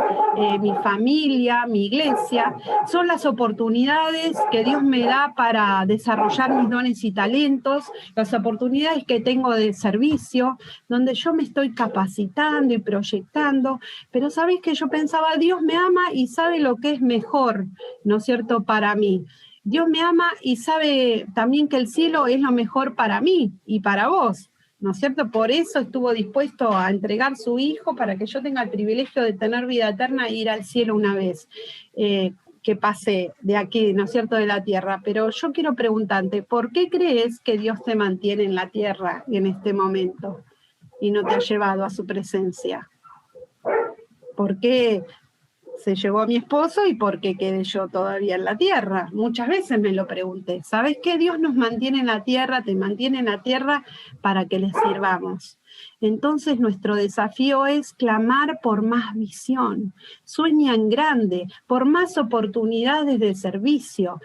Speaker 2: mi familia, mi iglesia, son las oportunidades que Dios me da para desarrollar mis dones y talentos, las oportunidades que tengo de servicio, donde yo me estoy capacitando y proyectando, pero ¿sabéis que yo pensaba, Dios me ama y sabe lo que es mejor, ¿no es cierto?, para mí. Dios me ama y sabe también que el cielo es lo mejor para mí y para vos, ¿no es cierto? Por eso estuvo dispuesto a entregar su hijo para que yo tenga el privilegio de tener vida eterna e ir al cielo una vez que pase de aquí, ¿no es cierto?, de la tierra. Pero yo quiero preguntarte, ¿por qué crees que Dios te mantiene en la tierra en este momento y no te ha llevado a su presencia? ¿Por qué se llevó a mi esposo y por qué quedé yo todavía en la tierra? Muchas veces me lo pregunté. ¿Sabes qué? Dios nos mantiene en la tierra, te mantiene en la tierra para que le sirvamos. Entonces nuestro desafío es clamar por más visión. Sueña en grande, por más oportunidades de servicio,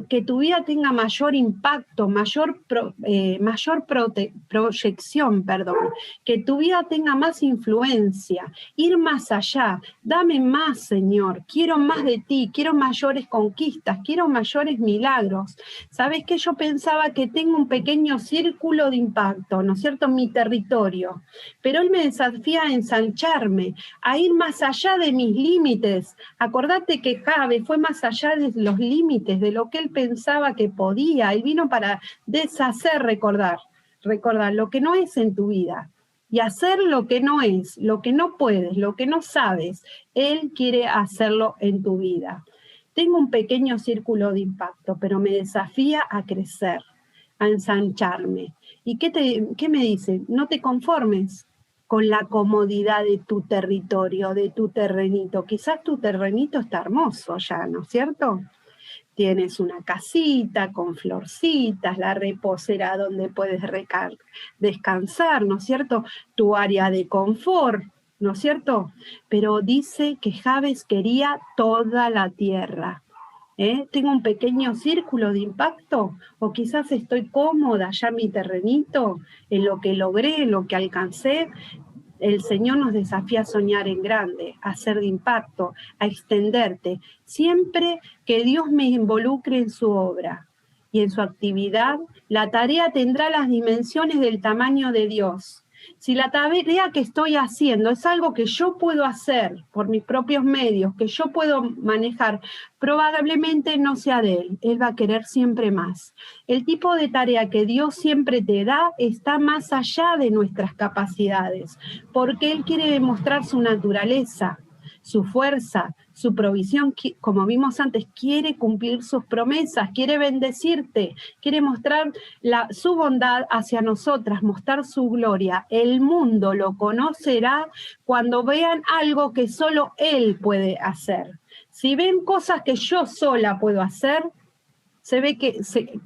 Speaker 2: que tu vida tenga mayor impacto, mayor proyección, que tu vida tenga más influencia, ir más allá. Dame más, Señor, quiero más de ti, quiero mayores conquistas, quiero mayores milagros. ¿Sabes qué? Yo pensaba que tengo un pequeño círculo de impacto, ¿no es cierto?, en mi territorio, pero Él me desafía a ensancharme, a ir más allá de mis límites. Acordate que Jabe fue más allá de los límites, de lo que él pensaba que podía. Él vino para deshacer, recordar lo que no es en tu vida y hacer lo que no es, lo que no puedes, lo que no sabes. Él quiere hacerlo en tu vida. Tengo un pequeño círculo de impacto, pero me desafía a crecer, a ensancharme. ¿Y qué me dice? No te conformes con la comodidad de tu territorio, de tu terrenito. Quizás tu terrenito está hermoso ya, ¿no es cierto? Tienes una casita con florcitas, la reposera donde puedes descansar, ¿no es cierto? Tu área de confort, ¿no es cierto? Pero dice que Jabes quería toda la tierra. Tengo un pequeño círculo de impacto, o quizás estoy cómoda ya en mi terrenito, en lo que logré, en lo que alcancé. el Señor nos desafía a soñar en grande, a ser de impacto, a extenderte, siempre que Dios me involucre en su obra y en su actividad, la tarea tendrá las dimensiones del tamaño de Dios. Si la tarea que estoy haciendo es algo que yo puedo hacer por mis propios medios, que yo puedo manejar, probablemente no sea de Él. Él va a querer siempre más. El tipo de tarea que Dios siempre te da está más allá de nuestras capacidades, porque Él quiere demostrar su naturaleza, su fuerza, su provisión, como vimos antes, quiere cumplir sus promesas, quiere bendecirte, quiere mostrar su bondad hacia nosotras, mostrar su gloria. El mundo lo conocerá cuando vean algo que solo Él puede hacer. Si ven cosas que yo sola puedo hacer, se ve que,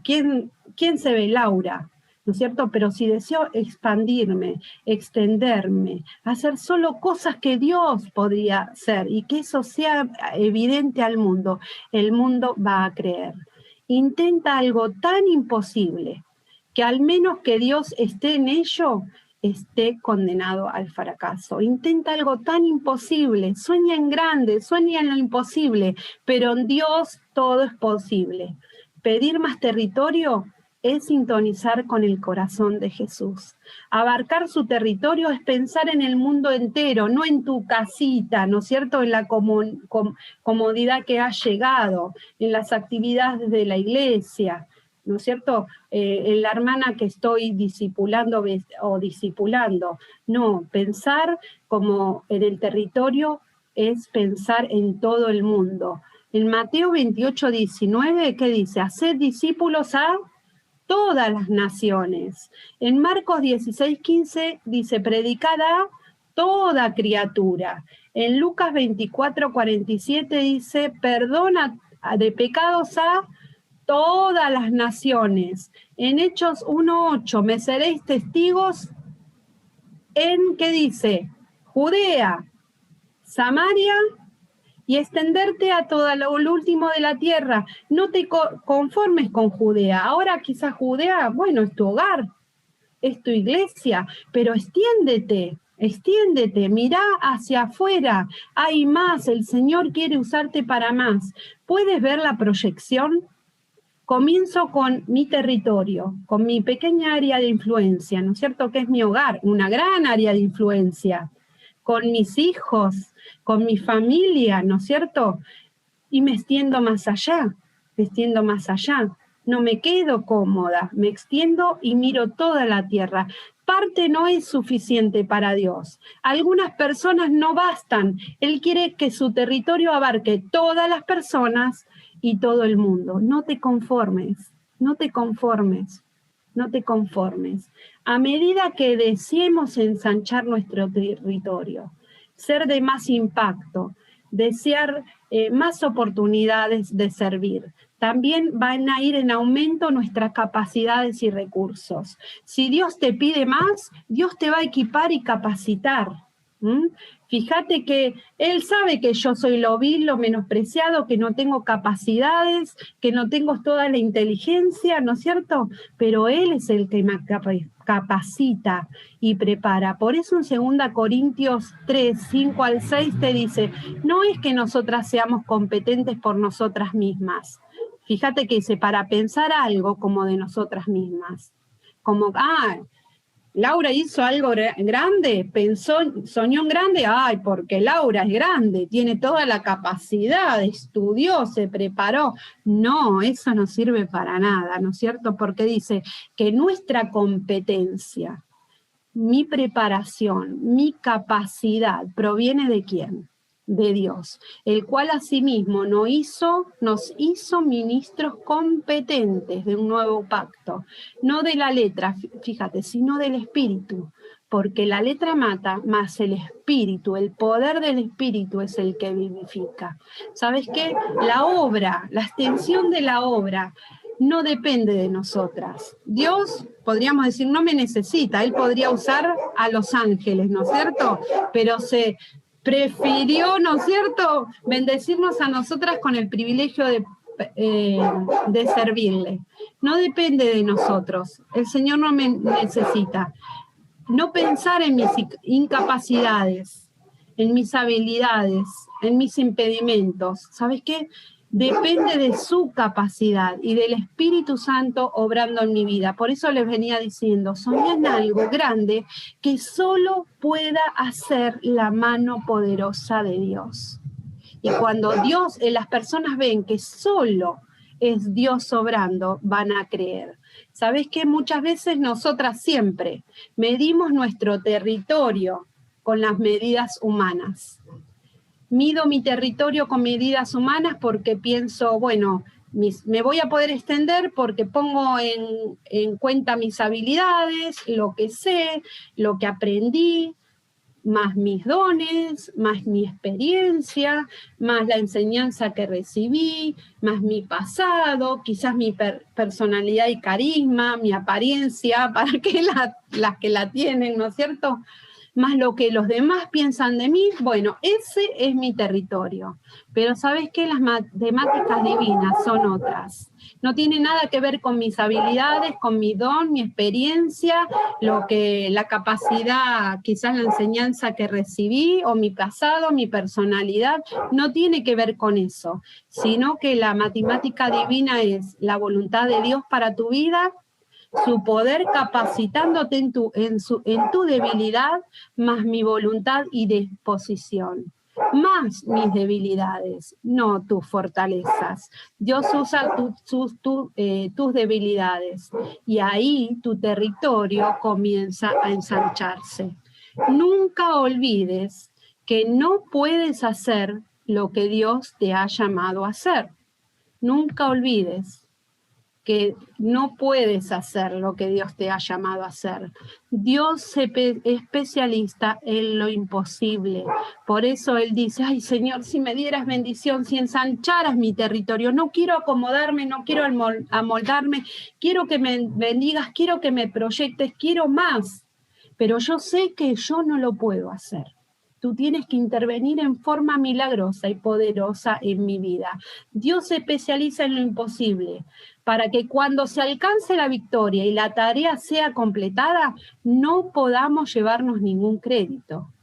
Speaker 2: ¿quién se ve? Laura, ¿no es cierto? Pero si deseo expandirme, extenderme, hacer solo cosas que Dios podría hacer y que eso sea evidente al mundo, el mundo va a creer. Intenta algo tan imposible que al menos que Dios esté en ello, esté condenado al fracaso. Intenta algo tan imposible, sueña en grande, sueña en lo imposible, pero en Dios todo es posible. Pedir más territorio es sintonizar con el corazón de Jesús. Abarcar su territorio es pensar en el mundo entero, no en tu casita, ¿no es cierto? En la comodidad que has llegado, en las actividades de la iglesia, ¿no es cierto? En la hermana que estoy discipulando o discipulando. No, pensar como en el territorio es pensar en todo el mundo. En Mateo 28:19, ¿qué dice? Haced discípulos a todas las naciones. En Marcos 16:15 dice, predicad a toda criatura. En Lucas 24:47 dice, perdona de pecados a todas las naciones. En Hechos 1:8, me seréis testigos en, ¿qué dice? Judea, Samaria y extenderte a todo lo último de la tierra. No te conformes con Judea. Ahora quizás Judea, bueno, es tu hogar, es tu iglesia, pero extiéndete, mirá hacia afuera. Hay más, el Señor quiere usarte para más. ¿Puedes ver la proyección? Comienzo con mi territorio, con mi pequeña área de influencia, ¿no es cierto? Que es mi hogar, una gran área de influencia, con mis hijos, con mi familia, ¿no es cierto? Y me extiendo más allá, No me quedo cómoda, me extiendo y miro toda la tierra. Parte no es suficiente para Dios. Algunas personas no bastan. Él quiere que su territorio abarque todas las personas y todo el mundo. No te conformes. A medida que deseemos ensanchar nuestro territorio, ser de más impacto, desear más oportunidades de servir, también van a ir en aumento nuestras capacidades y recursos. Si Dios te pide más, Dios te va a equipar y capacitar. Fíjate que Él sabe que yo soy lo vil, lo menospreciado, que no tengo capacidades, que no tengo toda la inteligencia, ¿no es cierto? Pero Él es el que me capacita y prepara. Por eso en 2 Corintios 3, 5 al 6 te dice, no es que nosotras seamos competentes por nosotras mismas. Fíjate que dice, para pensar algo como de nosotras mismas. Como, Laura hizo algo grande, soñó en grande, porque Laura es grande, tiene toda la capacidad, estudió, se preparó. No, eso no sirve para nada, ¿no es cierto? Porque dice que nuestra competencia, mi preparación, mi capacidad, ¿proviene de quién? De Dios, el cual asimismo nos hizo ministros competentes de un nuevo pacto, no de la letra, fíjate, sino del espíritu, porque la letra mata, más el espíritu, el poder del espíritu es el que vivifica. ¿Sabes qué? La obra, la extensión de la obra no depende de nosotras. Dios, podríamos decir, no me necesita, Él podría usar a los ángeles, ¿no es cierto? Pero se prefirió, ¿no es cierto?, bendecirnos a nosotras con el privilegio de servirle. No depende de nosotros. El Señor no me necesita. no pensar en mis incapacidades, en mis habilidades, en mis impedimentos. ¿Sabes qué? Depende de su capacidad y del Espíritu Santo obrando en mi vida. Por eso les venía diciendo, soñé en algo grande que solo pueda hacer la mano poderosa de Dios. Y cuando las personas ven que solo es Dios obrando, van a creer. ¿Sabés qué? Muchas veces nosotras siempre medimos nuestro territorio con las medidas humanas. Mido mi territorio con medidas humanas porque pienso, bueno, me voy a poder extender porque pongo en cuenta mis habilidades, lo que sé, lo que aprendí, más mis dones, más mi experiencia, más la enseñanza que recibí, más mi pasado, quizás mi personalidad y carisma, mi apariencia, para que las que la tienen, ¿no es cierto? Más lo que los demás piensan de mí, bueno, ese es mi territorio. Pero ¿sabes qué? Las matemáticas divinas son otras. No tiene nada que ver con mis habilidades, con mi don, mi experiencia, la capacidad, quizás la enseñanza que recibí, o mi pasado, mi personalidad, no tiene que ver con eso, sino que la matemática divina es la voluntad de Dios para tu vida, su poder capacitándote en tu debilidad, más mi voluntad y disposición. Más mis debilidades, no tus fortalezas. Dios usa tus debilidades y ahí tu territorio comienza a ensancharse. Nunca olvides que no puedes hacer lo que Dios te ha llamado a hacer. Nunca olvides que no puedes hacer lo que Dios te ha llamado a hacer. Dios es especialista en lo imposible. Por eso Él dice, ay Señor, si me dieras bendición, si ensancharas mi territorio, no quiero acomodarme, no quiero amoldarme, quiero que me bendigas, quiero que me proyectes, quiero más. Pero yo sé que yo no lo puedo hacer. Tú tienes que intervenir en forma milagrosa y poderosa en mi vida. Dios se especializa en lo imposible para que cuando se alcance la victoria y la tarea sea completada, no podamos llevarnos ningún crédito.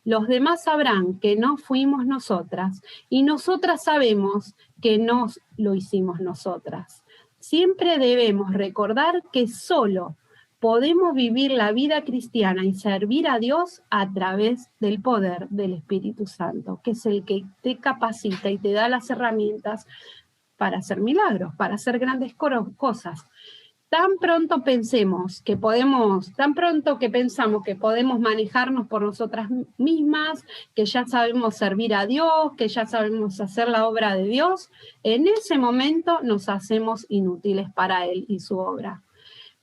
Speaker 2: Los demás sabrán que no fuimos nosotras y nosotras sabemos que no lo hicimos nosotras. Siempre debemos recordar que solo podemos vivir la vida cristiana y servir a Dios a través del poder del Espíritu Santo, que es el que te capacita y te da las herramientas para hacer milagros, para hacer grandes cosas. Tan pronto pensamos que podemos manejarnos por nosotras mismas, que ya sabemos servir a Dios, que ya sabemos hacer la obra de Dios, en ese momento nos hacemos inútiles para Él y su obra.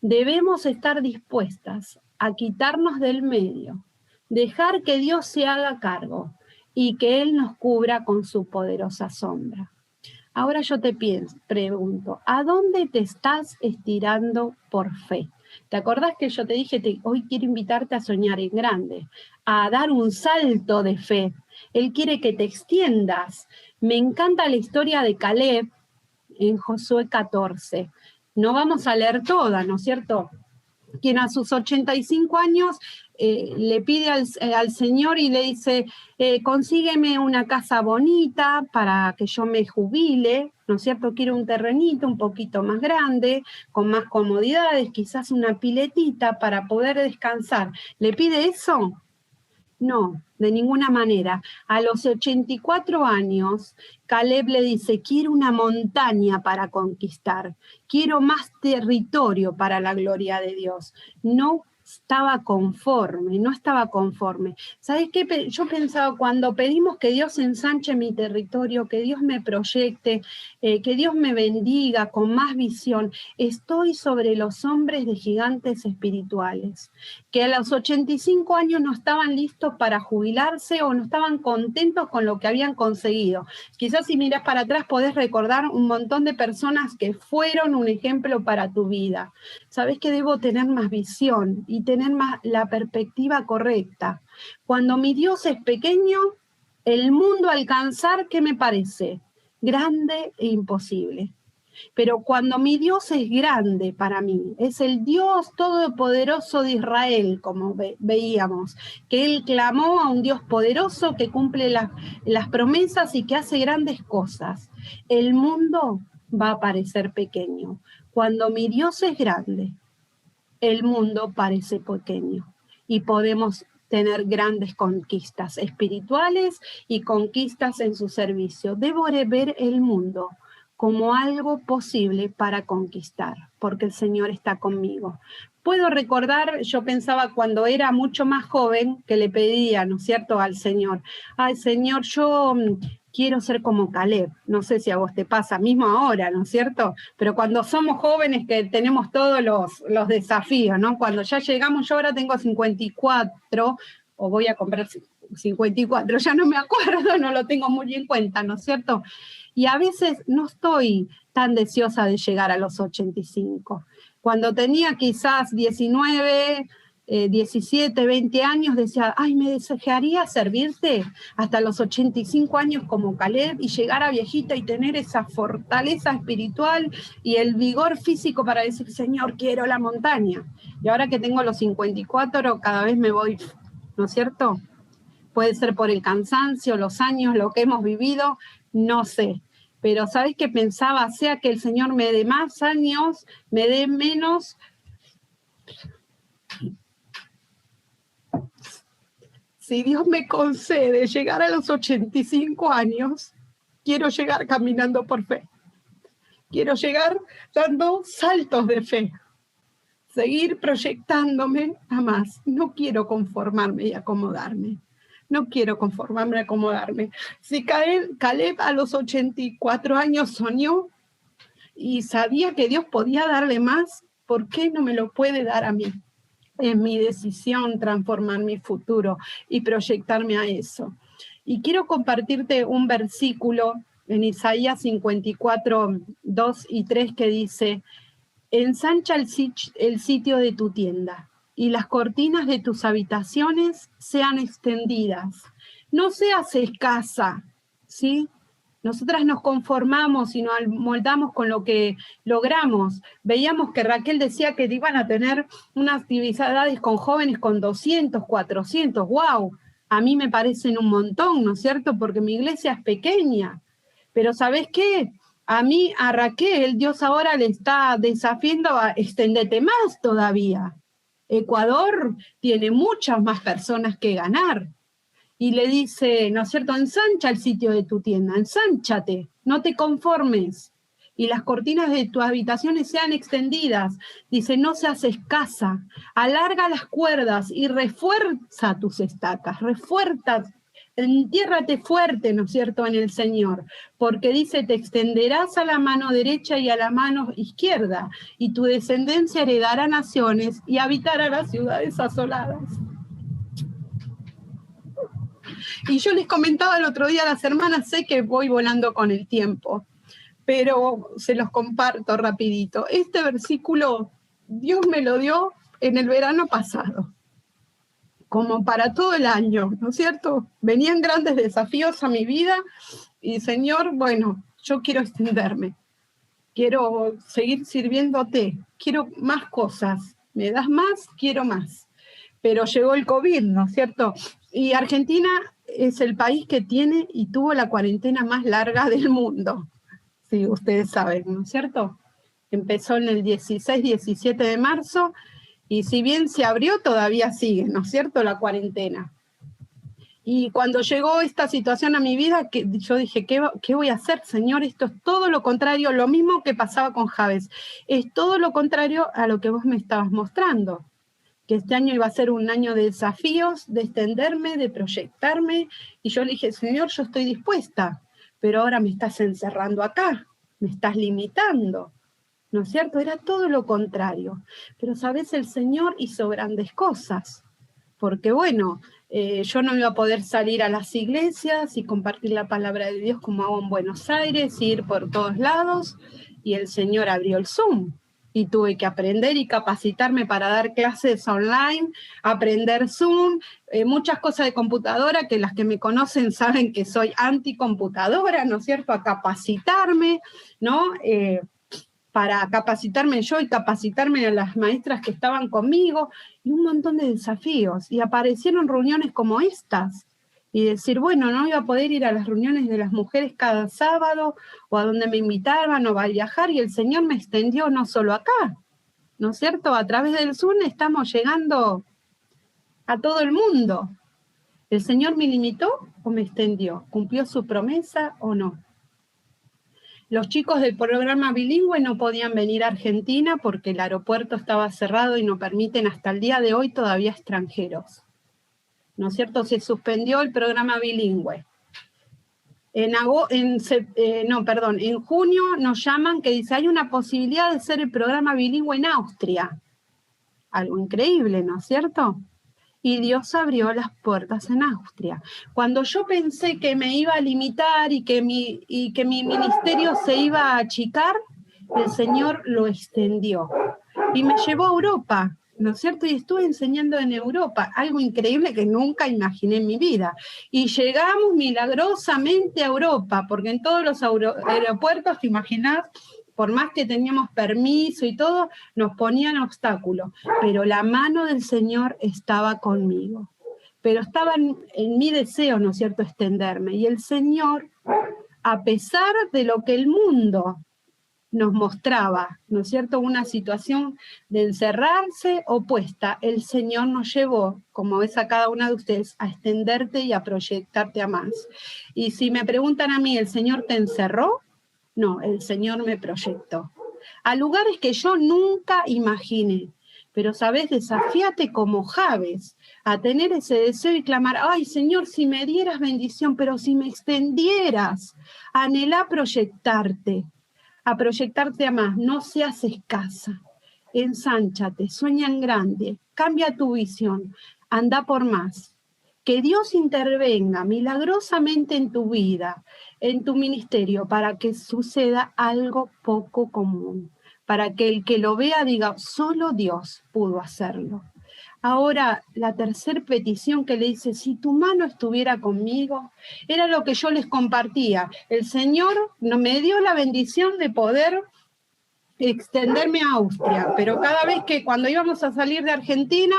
Speaker 2: Debemos estar dispuestas a quitarnos del medio, dejar que Dios se haga cargo y que Él nos cubra con su poderosa sombra. Ahora yo te pregunto, ¿a dónde te estás estirando por fe? ¿Te acordás que yo te dije, hoy quiero invitarte a soñar en grande, a dar un salto de fe? Él quiere que te extiendas. Me encanta la historia de Caleb en Josué 14. No vamos a leer toda, ¿no es cierto? Quien a sus 85 años le pide al Señor y le dice, consígueme una casa bonita para que yo me jubile, ¿no es cierto? Quiero un terrenito un poquito más grande, con más comodidades, quizás una piletita para poder descansar. ¿Le pide eso? No, de ninguna manera. A los 84 años, Caleb le dice, quiero una montaña para conquistar, quiero más territorio para la gloria de Dios. No estaba conforme. ¿Sabes qué? Yo pensaba, cuando pedimos que Dios ensanche mi territorio, que Dios me proyecte, que Dios me bendiga con más visión, estoy sobre los hombres de gigantes espirituales, que a los 85 años no estaban listos para jubilarse o no estaban contentos con lo que habían conseguido. Quizás si miras para atrás podés recordar un montón de personas que fueron un ejemplo para tu vida. Sabés que debo tener más visión y tener más la perspectiva correcta. Cuando mi Dios es pequeño, el mundo alcanzar, ¿qué me parece? Grande e imposible. Pero cuando mi Dios es grande para mí, es el Dios todopoderoso de Israel, como veíamos, que Él clamó a un Dios poderoso que cumple las promesas y que hace grandes cosas, el mundo va a parecer pequeño. Cuando mi Dios es grande, el mundo parece pequeño y podemos tener grandes conquistas espirituales y conquistas en su servicio. Debo ver el mundo como algo posible para conquistar, porque el Señor está conmigo. Puedo recordar, yo pensaba cuando era mucho más joven, que le pedía, ¿no es cierto?, al Señor, ay Señor, yo quiero ser como Caleb. No sé si a vos te pasa, mismo ahora, ¿no es cierto? Pero cuando somos jóvenes que tenemos todos los desafíos, ¿no? Cuando ya llegamos, yo ahora tengo 54, o voy a comprar 54, ya no me acuerdo, no lo tengo muy en cuenta, ¿no es cierto? Y a veces no estoy tan deseosa de llegar a los 85. Cuando tenía quizás 19, 17, 20 años, decía, ay, me desearía servirte hasta los 85 años como Caleb y llegar a viejita y tener esa fortaleza espiritual y el vigor físico para decir, Señor, quiero la montaña. Y ahora que tengo los 54, cada vez me voy, ¿no es cierto? Puede ser por el cansancio, los años, lo que hemos vivido, no sé. Pero ¿sabes qué pensaba? Sea que el Señor me dé más años, me dé menos. Si Dios me concede llegar a los 85 años, quiero llegar caminando por fe. Quiero llegar dando saltos de fe. Seguir proyectándome a más. No quiero conformarme y acomodarme. No quiero conformarme y acomodarme. Si Caleb a los 84 años soñó y sabía que Dios podía darle más, ¿por qué no me lo puede dar a mí? Es mi decisión transformar mi futuro y proyectarme a eso. Y quiero compartirte un versículo en Isaías 54, 2 y 3 que dice, ensancha el sitio de tu tienda y las cortinas de tus habitaciones sean extendidas. No seas escasa, ¿sí? Nosotras nos conformamos y nos moldamos con lo que logramos. Veíamos que Raquel decía que iban a tener unas actividades con jóvenes con 200, 400. ¡Wow! A mí me parecen un montón, ¿no es cierto? Porque mi iglesia es pequeña. Pero ¿sabés qué? A Raquel, Dios ahora le está desafiando a extendete más todavía. Ecuador tiene muchas más personas que ganar. Y le dice, ¿no es cierto?, ensancha el sitio de tu tienda, ensánchate, no te conformes. Y las cortinas de tus habitaciones sean extendidas. Dice, no seas escasa, alarga las cuerdas y refuerza tus estacas, entiérrate fuerte, ¿no es cierto?, en el Señor. Porque dice, te extenderás a la mano derecha y a la mano izquierda, y tu descendencia heredará naciones y habitará las ciudades asoladas. Y yo les comentaba el otro día a las hermanas, sé que voy volando con el tiempo, pero se los comparto rapidito. Este versículo Dios me lo dio en el verano pasado, como para todo el año, ¿no es cierto? Venían grandes desafíos a mi vida y Señor, bueno, yo quiero extenderme, quiero seguir sirviéndote, quiero más cosas, me das más, quiero más. Pero llegó el COVID, ¿no es cierto? Y Argentina es el país que tiene y tuvo la cuarentena más larga del mundo. Sí, ustedes saben, ¿no es cierto? Empezó en el 16, 17 de marzo y si bien se abrió, todavía sigue, ¿no es cierto?, la cuarentena. Y cuando llegó esta situación a mi vida, yo dije, ¿qué voy a hacer, Señor? Esto es todo lo contrario, lo mismo que pasaba con Javes. Es todo lo contrario a lo que vos me estabas mostrando. Que este año iba a ser un año de desafíos, de extenderme, de proyectarme, y yo le dije, Señor, yo estoy dispuesta, pero ahora me estás encerrando acá, me estás limitando, ¿no es cierto? Era todo lo contrario, pero sabes, el Señor hizo grandes cosas, porque bueno, yo no iba a poder salir a las iglesias y compartir la palabra de Dios como hago en Buenos Aires, ir por todos lados, y el Señor abrió el Zoom. Y tuve que aprender y capacitarme para dar clases online, aprender Zoom, muchas cosas de computadora que las que me conocen saben que soy anticomputadora, ¿no es cierto?, a capacitarme, ¿no? para capacitarme yo y capacitarme a las maestras que estaban conmigo, y un montón de desafíos. Y aparecieron reuniones como estas, y decir, bueno, no iba a poder ir a las reuniones de las mujeres cada sábado, o a donde me invitaban, o a viajar, y el Señor me extendió no solo acá, ¿no es cierto? A través del Zoom estamos llegando a todo el mundo. ¿El Señor me limitó o me extendió? ¿Cumplió su promesa o no? Los chicos del programa bilingüe no podían venir a Argentina porque el aeropuerto estaba cerrado y no permiten hasta el día de hoy todavía extranjeros. ¿No es cierto? Se suspendió el programa bilingüe. En junio nos llaman que dice, hay una posibilidad de hacer el programa bilingüe en Austria. Algo increíble, ¿no es cierto? Y Dios abrió las puertas en Austria. Cuando yo pensé que me iba a limitar y que mi ministerio se iba a achicar, el Señor lo extendió. Y me llevó a Europa, ¿no es cierto? Y estuve enseñando en Europa, algo increíble que nunca imaginé en mi vida. Y llegamos milagrosamente a Europa, porque en todos los aeropuertos, te imaginás, por más que teníamos permiso y todo, nos ponían obstáculos, pero la mano del Señor estaba conmigo. Pero estaba en mi deseo, ¿no es cierto?, extenderme. Y el Señor, a pesar de lo que el mundo nos mostraba, ¿no es cierto?, una situación de encerrarse opuesta, el Señor nos llevó, como ves a cada una de ustedes, a extenderte y a proyectarte a más. Y si me preguntan a mí, ¿el Señor te encerró? No, el Señor me proyectó a lugares que yo nunca imaginé. Pero, ¿sabes? Desafíate como Jabes a tener ese deseo y clamar, ay, Señor, si me dieras bendición, pero si me extendieras, anhelá proyectarte, a proyectarte a más. No seas escasa, ensánchate, sueña en grande, cambia tu visión, anda por más. Que Dios intervenga milagrosamente en tu vida, en tu ministerio, para que suceda algo poco común, para que el que lo vea diga, solo Dios pudo hacerlo. Ahora, la tercera petición que le dice, si tu mano estuviera conmigo, era lo que yo les compartía. El Señor me dio la bendición de poder extenderme a Austria, pero cada vez que cuando íbamos a salir de Argentina,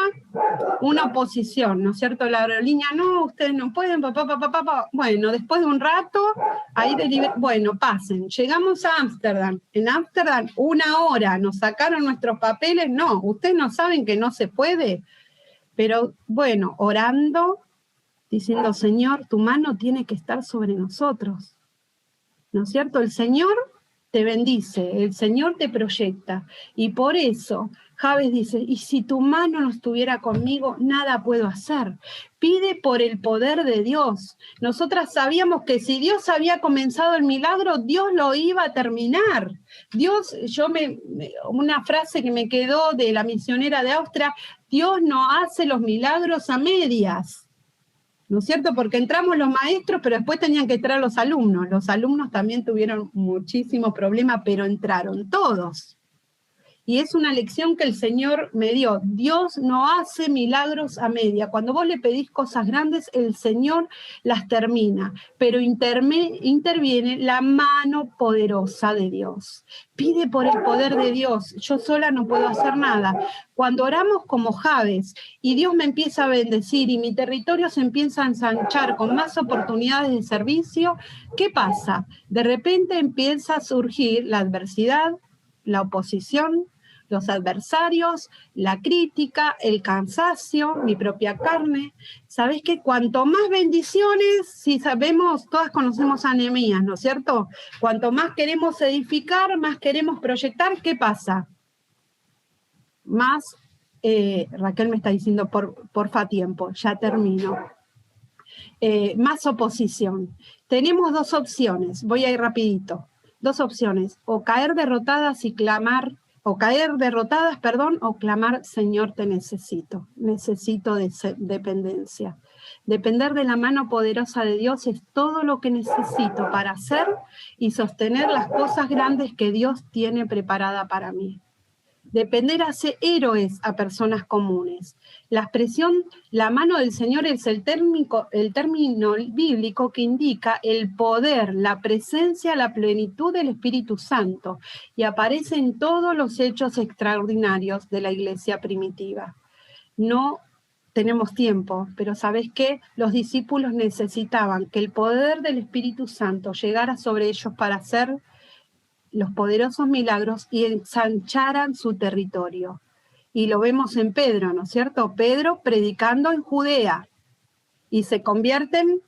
Speaker 2: una oposición, ¿no es cierto? La aerolínea, no, ustedes no pueden, papá. Bueno, después de un rato, bueno, pasen. Llegamos a Ámsterdam. En Ámsterdam, 1 hora, nos sacaron nuestros papeles. No, ustedes no saben que no se puede. Pero bueno, orando, diciendo, Señor, tu mano tiene que estar sobre nosotros. ¿No es cierto? El Señor te bendice, el Señor te proyecta. Y por eso Jabes dice, y si tu mano no estuviera conmigo, nada puedo hacer. Pide por el poder de Dios. Nosotras sabíamos que si Dios había comenzado el milagro, Dios lo iba a terminar. Dios, una frase que me quedó de la misionera de Austria, Dios no hace los milagros a medias. ¿No es cierto? Porque entramos los maestros, pero después tenían que entrar los alumnos. Los alumnos también tuvieron muchísimos problemas, pero entraron todos. Y es una lección que el Señor me dio. Dios no hace milagros a media. Cuando vos le pedís cosas grandes, el Señor las termina. Pero interviene la mano poderosa de Dios. Pide por el poder de Dios. Yo sola no puedo hacer nada. Cuando oramos como Jabes y Dios me empieza a bendecir y mi territorio se empieza a ensanchar con más oportunidades de servicio, ¿qué pasa? De repente empieza a surgir la adversidad, la oposición, los adversarios, la crítica, el cansancio, mi propia carne. ¿Sabés qué? Cuanto más bendiciones, si sabemos, todas conocemos a Nehemías, ¿no es cierto? Cuanto más queremos edificar, más queremos proyectar, ¿qué pasa? Más, Raquel me está diciendo, porfa tiempo, ya termino. Más oposición. Tenemos 2 opciones, voy a ir rapidito. 2 opciones, o caer derrotadas y clamar, o clamar, Señor, te necesito dependencia. Depender de la mano poderosa de Dios es todo lo que necesito para hacer y sostener las cosas grandes que Dios tiene preparada para mí. Depender hace héroes a personas comunes. La expresión "la mano del Señor" es el término bíblico que indica el poder, la presencia, la plenitud del Espíritu Santo, y aparece en todos los hechos extraordinarios de la iglesia primitiva. No tenemos tiempo, pero ¿sabes qué? Los discípulos necesitaban que el poder del Espíritu Santo llegara sobre ellos para hacer los poderosos milagros y ensancharan su territorio. Y lo vemos en Pedro, ¿no es cierto? Pedro predicando en Judea y se convierten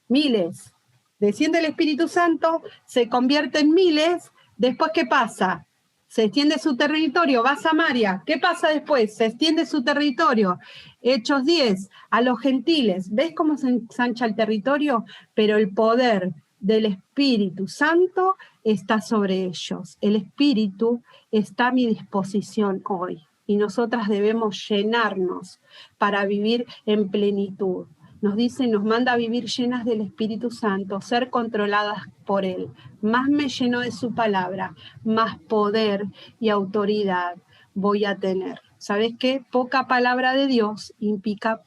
Speaker 2: miles. Desciende el Espíritu Santo, se convierten miles. Después, ¿qué pasa? Se extiende su territorio, va a Samaria. ¿Qué pasa después? Se extiende su territorio. Hechos 10, a los gentiles. ¿Ves cómo se ensancha el territorio? Pero el poder del Espíritu Santo está sobre ellos. El Espíritu está a mi disposición hoy y nosotras debemos llenarnos para vivir en plenitud. Nos dice, nos manda a vivir llenas del Espíritu Santo, ser controladas por Él. Más me lleno de su palabra, más poder y autoridad voy a tener. ¿Sabes qué? Poca palabra de Dios implica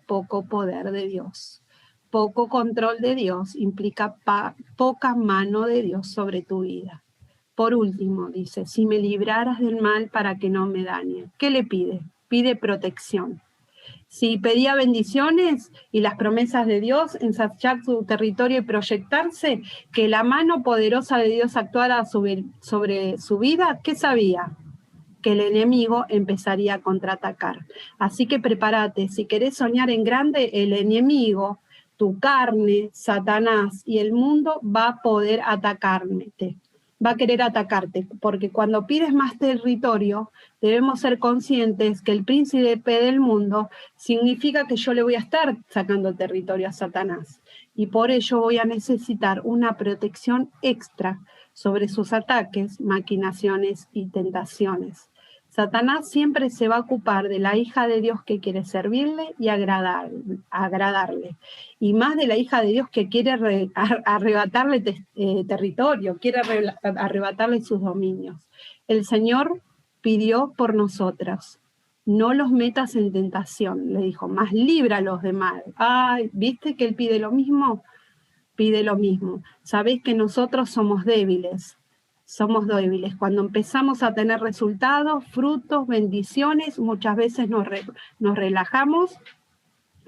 Speaker 2: poco poder de Dios. Poco control de Dios implica poca mano de Dios sobre tu vida. Por último, dice, si me libraras del mal para que no me dañe. ¿Qué le pide? Pide protección. Si pedía bendiciones y las promesas de Dios, ensanchar su territorio y proyectarse, que la mano poderosa de Dios actuara sobre su vida, ¿qué sabía? Que el enemigo empezaría a contraatacar. Así que prepárate, si querés soñar en grande, el enemigo, tu carne, Satanás y el mundo va a poder atacarte. Va a querer atacarte, porque cuando pides más territorio, debemos ser conscientes que el príncipe del mundo significa que yo le voy a estar sacando territorio a Satanás. Y por ello voy a necesitar una protección extra sobre sus ataques, maquinaciones y tentaciones. Satanás siempre se va a ocupar de la hija de Dios que quiere servirle y agradarle. Y más de la hija de Dios que quiere arrebatarle territorio, quiere arrebatarle sus dominios. El Señor pidió por nosotras. No los metas en tentación, le dijo, más líbralos de mal. Ay, ¿viste que Él pide lo mismo? Pide lo mismo. Sabés que nosotros somos débiles. Somos débiles. Cuando empezamos a tener resultados, frutos, bendiciones, muchas veces nos relajamos,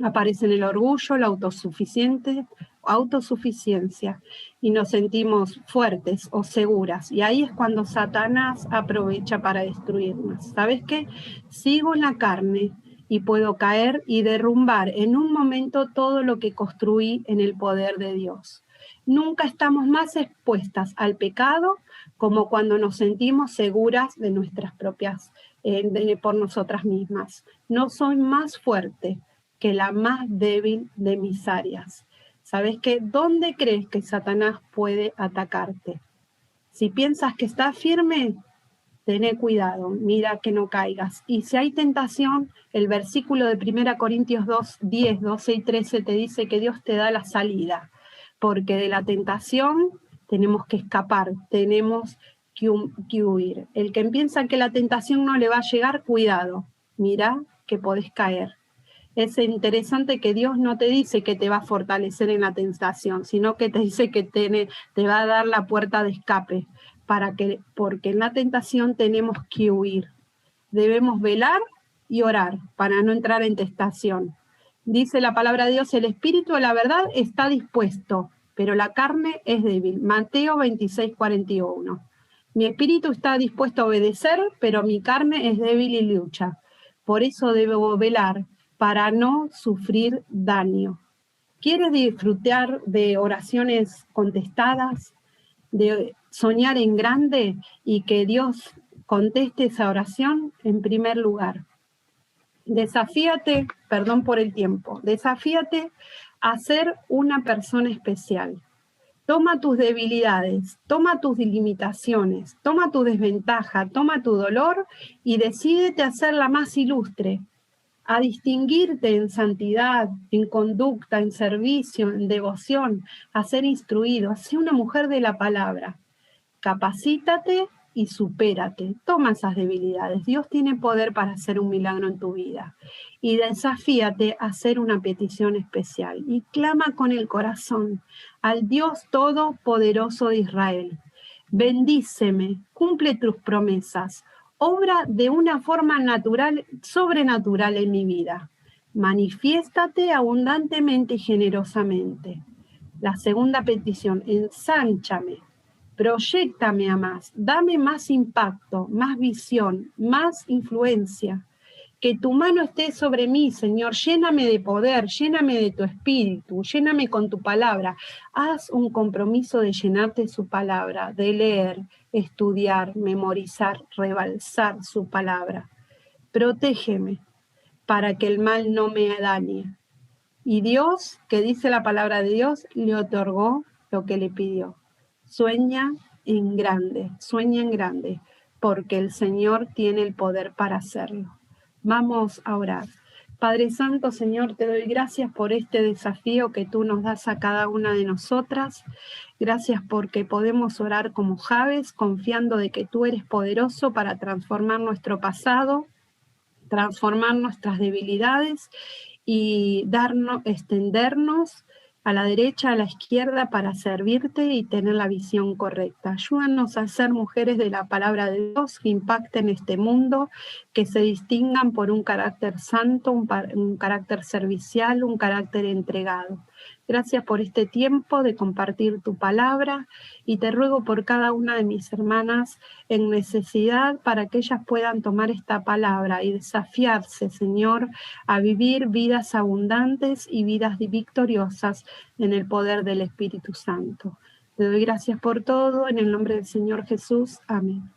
Speaker 2: aparecen el orgullo, la autosuficiencia, y nos sentimos fuertes o seguras. Y ahí es cuando Satanás aprovecha para destruirnos. ¿Sabes qué? Sigo en la carne y puedo caer y derrumbar en un momento todo lo que construí en el poder de Dios. Nunca estamos más expuestas al pecado como cuando nos sentimos seguras de nuestras propias, por nosotras mismas. No soy más fuerte que la más débil de mis áreas. ¿Sabes qué? ¿Dónde crees que Satanás puede atacarte? Si piensas que estás firme, tené cuidado, mira que no caigas. Y si hay tentación, el versículo de 1 Corintios 2, 10, 12 y 13 te dice que Dios te da la salida, porque de la tentación tenemos que escapar, tenemos que huir. El que piensa que la tentación no le va a llegar, cuidado, mira que podés caer. Es interesante que Dios no te dice que te va a fortalecer en la tentación, sino que te dice que te va a dar la puerta de escape, porque en la tentación tenemos que huir. Debemos velar y orar para no entrar en tentación. Dice la palabra de Dios, el espíritu de la verdad está dispuesto, pero la carne es débil. Mateo 26, 41. Mi espíritu está dispuesto a obedecer, pero mi carne es débil y lucha. Por eso debo velar para no sufrir daño. ¿Quieres disfrutar de oraciones contestadas, de soñar en grande y que Dios conteste esa oración? En primer lugar, desafíate, perdón por el tiempo, desafíate a ser una persona especial. Toma tus debilidades, toma tus limitaciones, toma tu desventaja, toma tu dolor y decídete a ser la más ilustre, a distinguirte en santidad, en conducta, en servicio, en devoción, a ser instruido, a ser una mujer de la palabra. Capacítate y supérate. Toma esas debilidades. Dios tiene poder para hacer un milagro en tu vida. Y desafíate a hacer una petición especial. Y clama con el corazón al Dios Todopoderoso de Israel. Bendíceme, cumple tus promesas, obra de una forma natural, sobrenatural en mi vida. Manifiéstate abundantemente y generosamente. La segunda petición, ensánchame, proyéctame a más, dame más impacto, más visión, más influencia. Que tu mano esté sobre mí, Señor, lléname de poder, lléname de tu espíritu, lléname con tu palabra. Haz un compromiso de llenarte de su palabra, de leer, estudiar, memorizar, rebalsar su palabra. Protégeme para que el mal no me dañe. Y Dios, que dice la palabra de Dios, le otorgó lo que le pidió. Sueña en grande, porque el Señor tiene el poder para hacerlo. Vamos a orar. Padre Santo, Señor, te doy gracias por este desafío que tú nos das a cada una de nosotras. Gracias porque podemos orar como Jabes, confiando de que tú eres poderoso para transformar nuestro pasado, transformar nuestras debilidades y extendernos a la derecha, a la izquierda para servirte y tener la visión correcta. Ayúdanos a ser mujeres de la palabra de Dios que impacten este mundo, que se distingan por un carácter santo, un carácter servicial, un carácter entregado. Gracias por este tiempo de compartir tu palabra y te ruego por cada una de mis hermanas en necesidad para que ellas puedan tomar esta palabra y desafiarse, Señor, a vivir vidas abundantes y vidas victoriosas en el poder del Espíritu Santo. Te doy gracias por todo, en el nombre del Señor Jesús. Amén.